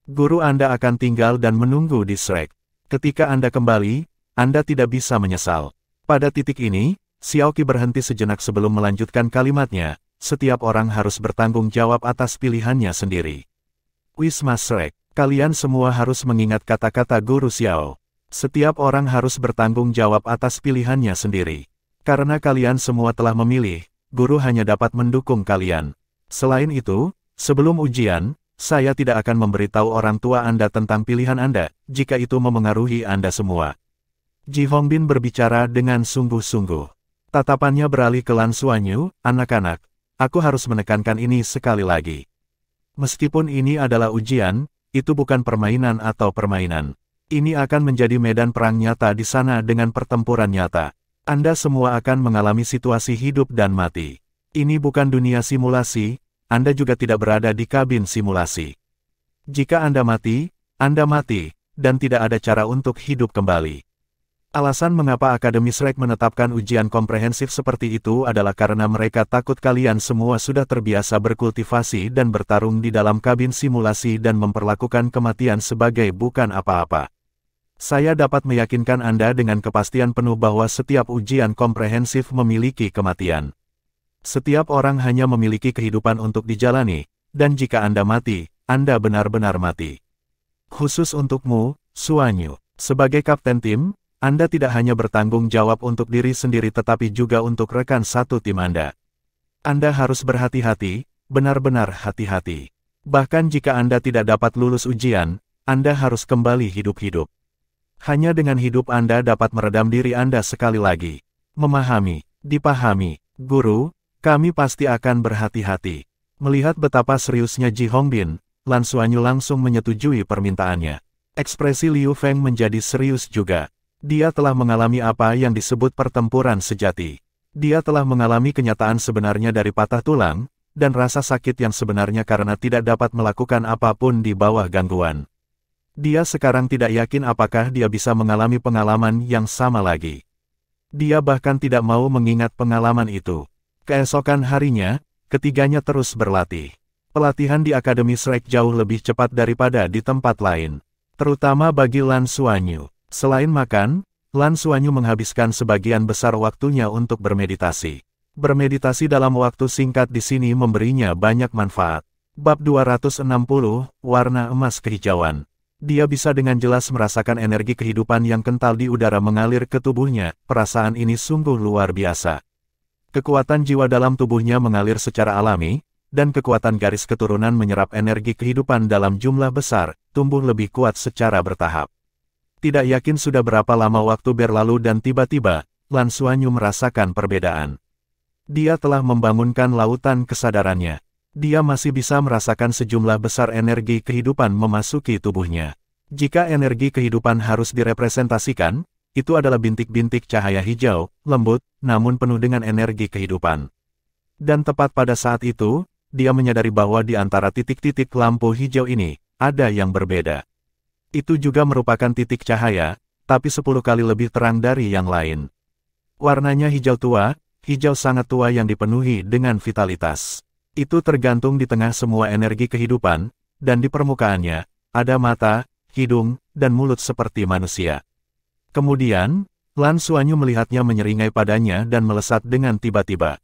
Guru Anda akan tinggal dan menunggu di Shrek. Ketika Anda kembali, Anda tidak bisa menyesal. Pada titik ini, Xiaoqi berhenti sejenak sebelum melanjutkan kalimatnya, setiap orang harus bertanggung jawab atas pilihannya sendiri. Wisma Shrek, kalian semua harus mengingat kata-kata Guru Xiao. Setiap orang harus bertanggung jawab atas pilihannya sendiri. Karena kalian semua telah memilih, guru hanya dapat mendukung kalian. Selain itu, sebelum ujian, saya tidak akan memberitahu orang tua Anda tentang pilihan Anda, jika itu memengaruhi Anda semua. Ji Hongbin berbicara dengan sungguh-sungguh. Tatapannya beralih ke Lan Xuanyu, anak-anak, aku harus menekankan ini sekali lagi. Meskipun ini adalah ujian, itu bukan permainan atau permainan. Ini akan menjadi medan perang nyata di sana dengan pertempuran nyata. Anda semua akan mengalami situasi hidup dan mati. Ini bukan dunia simulasi, Anda juga tidak berada di kabin simulasi. Jika Anda mati, dan tidak ada cara untuk hidup kembali. Alasan mengapa Akademi Shrek menetapkan ujian komprehensif seperti itu adalah karena mereka takut kalian semua sudah terbiasa berkultivasi dan bertarung di dalam kabin simulasi dan memperlakukan kematian sebagai bukan apa-apa. Saya dapat meyakinkan Anda dengan kepastian penuh bahwa setiap ujian komprehensif memiliki kematian. Setiap orang hanya memiliki kehidupan untuk dijalani, dan jika Anda mati, Anda benar-benar mati. Khusus untukmu, Xuanyu, sebagai kapten tim, Anda tidak hanya bertanggung jawab untuk diri sendiri tetapi juga untuk rekan satu tim Anda. Anda harus berhati-hati, benar-benar hati-hati. Bahkan jika Anda tidak dapat lulus ujian, Anda harus kembali hidup-hidup. Hanya dengan hidup Anda dapat meredam diri Anda sekali lagi. Memahami, dipahami, Guru, kami pasti akan berhati-hati. Melihat betapa seriusnya Ji Hongbin, Lan Xuanyu langsung menyetujui permintaannya. Ekspresi Liu Feng menjadi serius juga. Dia telah mengalami apa yang disebut pertempuran sejati. Dia telah mengalami kenyataan sebenarnya dari patah tulang, dan rasa sakit yang sebenarnya karena tidak dapat melakukan apapun di bawah gangguan. Dia sekarang tidak yakin apakah dia bisa mengalami pengalaman yang sama lagi. Dia bahkan tidak mau mengingat pengalaman itu. Keesokan harinya, ketiganya terus berlatih. Pelatihan di Akademi Shrek jauh lebih cepat daripada di tempat lain. Terutama bagi Lan Xuanyu. Selain makan, Lan Xuanyu menghabiskan sebagian besar waktunya untuk bermeditasi. Bermeditasi dalam waktu singkat di sini memberinya banyak manfaat. Bab 260, Warna Emas Kehijauan. Dia bisa dengan jelas merasakan energi kehidupan yang kental di udara mengalir ke tubuhnya. Perasaan ini sungguh luar biasa. Kekuatan jiwa dalam tubuhnya mengalir secara alami, dan kekuatan garis keturunan menyerap energi kehidupan dalam jumlah besar, tumbuh lebih kuat secara bertahap. Tidak yakin sudah berapa lama waktu berlalu dan tiba-tiba, Lan Xuanyu merasakan perbedaan. Dia telah membangunkan lautan kesadarannya. Dia masih bisa merasakan sejumlah besar energi kehidupan memasuki tubuhnya. Jika energi kehidupan harus direpresentasikan, itu adalah bintik-bintik cahaya hijau, lembut, namun penuh dengan energi kehidupan. Dan tepat pada saat itu, dia menyadari bahwa di antara titik-titik lampu hijau ini, ada yang berbeda. Itu juga merupakan titik cahaya, tapi 10 kali lebih terang dari yang lain. Warnanya hijau tua, hijau sangat tua yang dipenuhi dengan vitalitas. Itu tergantung di tengah semua energi kehidupan, dan di permukaannya, ada mata, hidung, dan mulut seperti manusia. Kemudian, Lan Xuanyu melihatnya menyeringai padanya dan melesat dengan tiba-tiba.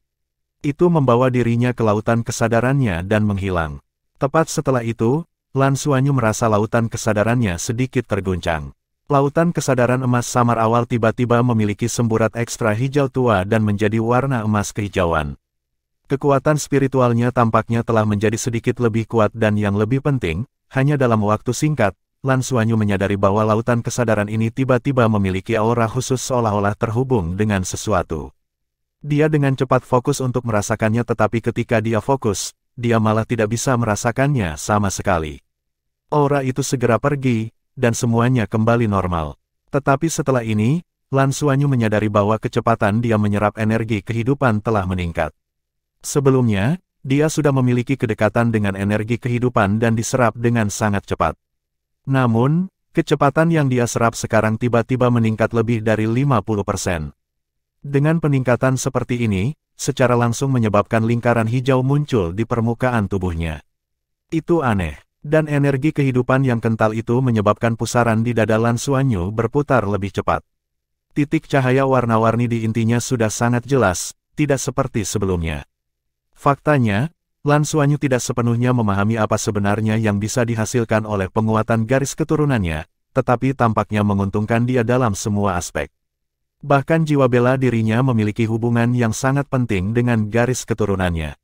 Itu membawa dirinya ke lautan kesadarannya dan menghilang. Tepat setelah itu, Lan Xuanyu merasa lautan kesadarannya sedikit terguncang. Lautan kesadaran emas samar awal tiba-tiba memiliki semburat ekstra hijau tua dan menjadi warna emas kehijauan. Kekuatan spiritualnya tampaknya telah menjadi sedikit lebih kuat dan yang lebih penting, hanya dalam waktu singkat, Lan Xuanyu menyadari bahwa lautan kesadaran ini tiba-tiba memiliki aura khusus seolah-olah terhubung dengan sesuatu. Dia dengan cepat fokus untuk merasakannya tetapi ketika dia fokus, dia malah tidak bisa merasakannya sama sekali. Aura itu segera pergi, dan semuanya kembali normal. Tetapi setelah ini, Lan Xuanyu menyadari bahwa kecepatan dia menyerap energi kehidupan telah meningkat. Sebelumnya, dia sudah memiliki kedekatan dengan energi kehidupan dan diserap dengan sangat cepat. Namun, kecepatan yang dia serap sekarang tiba-tiba meningkat lebih dari 50%. Dengan peningkatan seperti ini, secara langsung menyebabkan lingkaran hijau muncul di permukaan tubuhnya. Itu aneh, dan energi kehidupan yang kental itu menyebabkan pusaran di dada Lan Xuanyu berputar lebih cepat. Titik cahaya warna-warni di intinya sudah sangat jelas, tidak seperti sebelumnya. Faktanya, Lan Xuanyu tidak sepenuhnya memahami apa sebenarnya yang bisa dihasilkan oleh penguatan garis keturunannya, tetapi tampaknya menguntungkan dia dalam semua aspek. Bahkan jiwa bela dirinya memiliki hubungan yang sangat penting dengan garis keturunannya.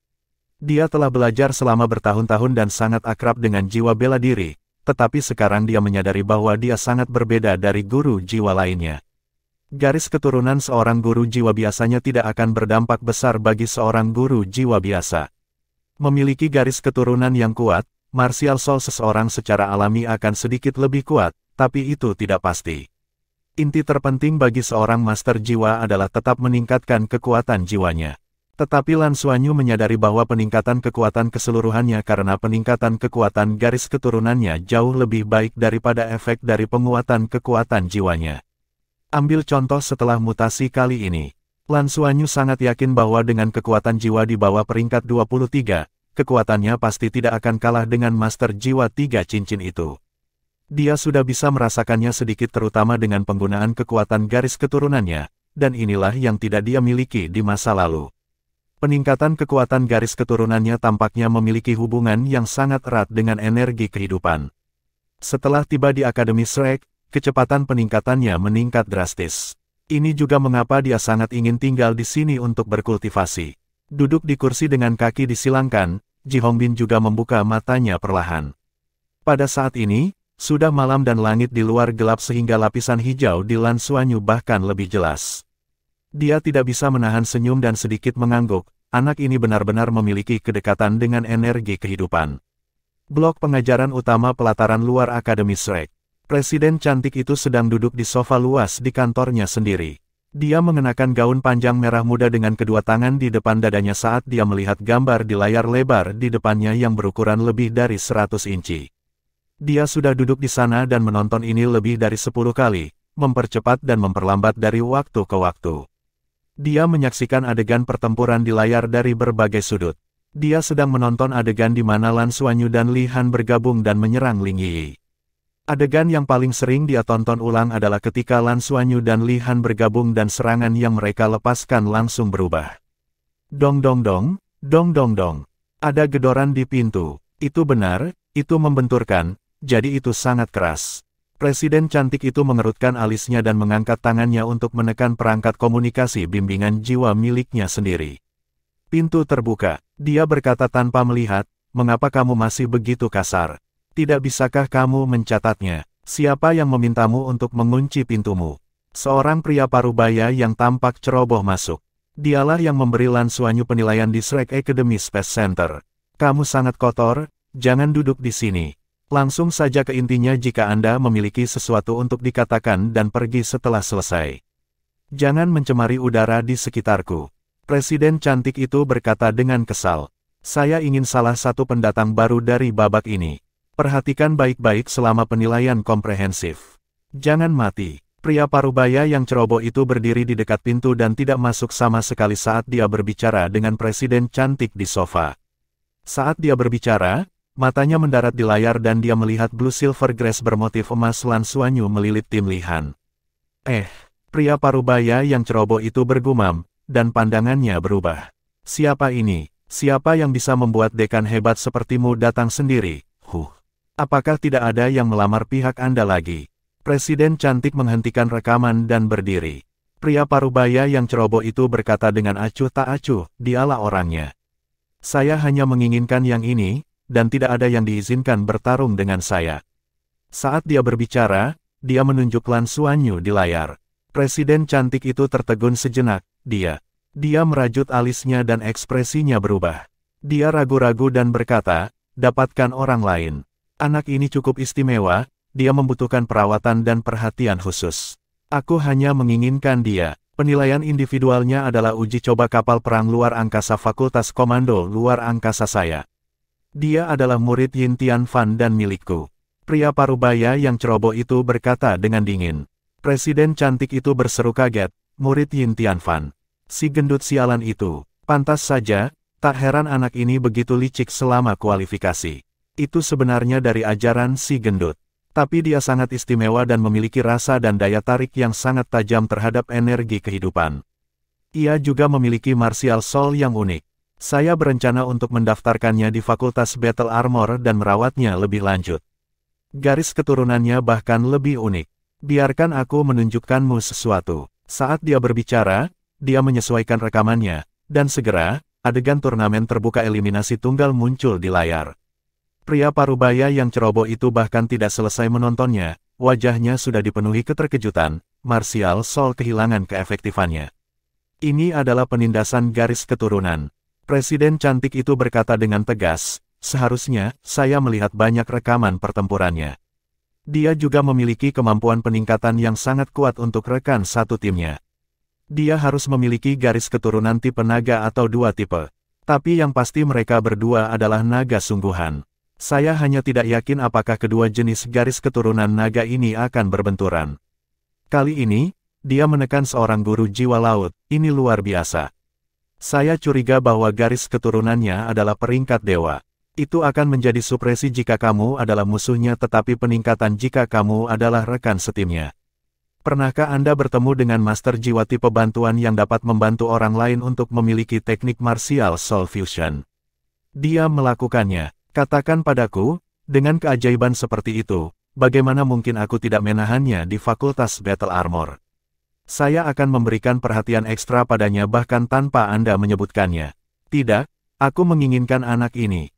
Dia telah belajar selama bertahun-tahun dan sangat akrab dengan jiwa bela diri, tetapi sekarang dia menyadari bahwa dia sangat berbeda dari guru jiwa lainnya. Garis keturunan seorang guru jiwa biasanya tidak akan berdampak besar bagi seorang guru jiwa biasa. Memiliki garis keturunan yang kuat, martial soul seseorang secara alami akan sedikit lebih kuat, tapi itu tidak pasti. Inti terpenting bagi seorang master jiwa adalah tetap meningkatkan kekuatan jiwanya. Tetapi Lan Xuanyu menyadari bahwa peningkatan kekuatan keseluruhannya karena peningkatan kekuatan garis keturunannya jauh lebih baik daripada efek dari penguatan kekuatan jiwanya. Ambil contoh setelah mutasi kali ini. Lan Xuanyu sangat yakin bahwa dengan kekuatan jiwa di bawah peringkat 23, kekuatannya pasti tidak akan kalah dengan master jiwa 3 cincin itu. Dia sudah bisa merasakannya sedikit terutama dengan penggunaan kekuatan garis keturunannya, dan inilah yang tidak dia miliki di masa lalu. Peningkatan kekuatan garis keturunannya tampaknya memiliki hubungan yang sangat erat dengan energi kehidupan. Setelah tiba di Akademi Shrek, kecepatan peningkatannya meningkat drastis. Ini juga mengapa dia sangat ingin tinggal di sini untuk berkultivasi. Duduk di kursi dengan kaki disilangkan, Ji Hongbin juga membuka matanya perlahan. Pada saat ini, sudah malam dan langit di luar gelap sehingga lapisan hijau di Lan Xuanyu bahkan lebih jelas. Dia tidak bisa menahan senyum dan sedikit mengangguk, anak ini benar-benar memiliki kedekatan dengan energi kehidupan. Blok pengajaran utama pelataran luar Akademi Shrek. Presiden cantik itu sedang duduk di sofa luas di kantornya sendiri. Dia mengenakan gaun panjang merah muda dengan kedua tangan di depan dadanya saat dia melihat gambar di layar lebar di depannya yang berukuran lebih dari 100 inci. Dia sudah duduk di sana dan menonton ini lebih dari 10 kali, mempercepat dan memperlambat dari waktu ke waktu. Dia menyaksikan adegan pertempuran di layar dari berbagai sudut. Dia sedang menonton adegan di mana Lan Xuanyu dan Li Han bergabung dan menyerang Ling Yi. Adegan yang paling sering dia tonton ulang adalah ketika Lan Xuanyu dan Li Han bergabung dan serangan yang mereka lepaskan langsung berubah. Dong dong dong, dong dong dong. Ada gedoran di pintu. Itu benar, itu membenturkan, jadi itu sangat keras. Presiden cantik itu mengerutkan alisnya dan mengangkat tangannya untuk menekan perangkat komunikasi bimbingan jiwa miliknya sendiri. Pintu terbuka. Dia berkata tanpa melihat, "Mengapa kamu masih begitu kasar? Tidak bisakah kamu mencatatnya? Siapa yang memintamu untuk mengunci pintumu?" Seorang pria parubaya yang tampak ceroboh masuk. Dialah yang memberi Lan Xuanyu penilaian di Shrek Academy Space Center. "Kamu sangat kotor, jangan duduk di sini. Langsung saja ke intinya jika Anda memiliki sesuatu untuk dikatakan dan pergi setelah selesai. Jangan mencemari udara di sekitarku." Presiden cantik itu berkata dengan kesal. "Saya ingin salah satu pendatang baru dari babak ini. Perhatikan baik-baik selama penilaian komprehensif. Jangan mati." Pria parubaya yang ceroboh itu berdiri di dekat pintu dan tidak masuk sama sekali saat dia berbicara dengan presiden cantik di sofa. Saat dia berbicara, matanya mendarat di layar dan dia melihat blue silver grass bermotif emas Lan Xuanyu melilit tim Li Han. Pria parubaya yang ceroboh itu bergumam, dan pandangannya berubah. "Siapa ini? Siapa yang bisa membuat dekan hebat sepertimu datang sendiri? Apakah tidak ada yang melamar pihak Anda lagi?" Presiden cantik menghentikan rekaman dan berdiri. Pria parubaya yang ceroboh itu berkata dengan acuh tak acuh, "Dialah orangnya. Saya hanya menginginkan yang ini, dan tidak ada yang diizinkan bertarung dengan saya." Saat dia berbicara, dia menunjuk Lan Xuanyu di layar. Presiden cantik itu tertegun sejenak. Dia merajut alisnya dan ekspresinya berubah. Dia ragu-ragu dan berkata, "Dapatkan orang lain. Anak ini cukup istimewa, dia membutuhkan perawatan dan perhatian khusus. Aku hanya menginginkan dia." Penilaian individualnya adalah uji coba kapal perang luar angkasa Fakultas Komando Luar Angkasa saya. Dia adalah murid Yin Tianfan dan milikku. Pria parubaya yang ceroboh itu berkata dengan dingin. Presiden cantik itu berseru kaget, "Murid Yin Tianfan. Si gendut sialan itu. Pantas saja, tak heran anak ini begitu licik selama kualifikasi. Itu sebenarnya dari ajaran si gendut. Tapi dia sangat istimewa dan memiliki rasa dan daya tarik yang sangat tajam terhadap energi kehidupan. Ia juga memiliki martial soul yang unik. Saya berencana untuk mendaftarkannya di Fakultas Battle Armor dan merawatnya lebih lanjut. Garis keturunannya bahkan lebih unik. Biarkan aku menunjukkanmu sesuatu." Saat dia berbicara, dia menyesuaikan rekamannya, dan segera, adegan turnamen terbuka eliminasi tunggal muncul di layar. Pria parubaya yang ceroboh itu bahkan tidak selesai menontonnya, wajahnya sudah dipenuhi keterkejutan, martial soul kehilangan keefektifannya. "Ini adalah penindasan garis keturunan." Presiden cantik itu berkata dengan tegas, "Seharusnya, saya melihat banyak rekaman pertempurannya. Dia juga memiliki kemampuan peningkatan yang sangat kuat untuk rekan satu timnya. Dia harus memiliki garis keturunan tipe naga atau dua tipe. Tapi yang pasti mereka berdua adalah naga sungguhan. Saya hanya tidak yakin apakah kedua jenis garis keturunan naga ini akan berbenturan." Kali ini, dia menekan seorang guru jiwa laut, "Ini luar biasa. Saya curiga bahwa garis keturunannya adalah peringkat dewa. Itu akan menjadi supresi jika kamu adalah musuhnya tetapi peningkatan jika kamu adalah rekan setimnya. Pernahkah Anda bertemu dengan master jiwa tipe bantuan yang dapat membantu orang lain untuk memiliki teknik martial soul fusion? Dia melakukannya. Katakan padaku, dengan keajaiban seperti itu, bagaimana mungkin aku tidak menahannya di Fakultas Battle Armor? Saya akan memberikan perhatian ekstra padanya bahkan tanpa Anda menyebutkannya. Tidak, aku menginginkan anak ini.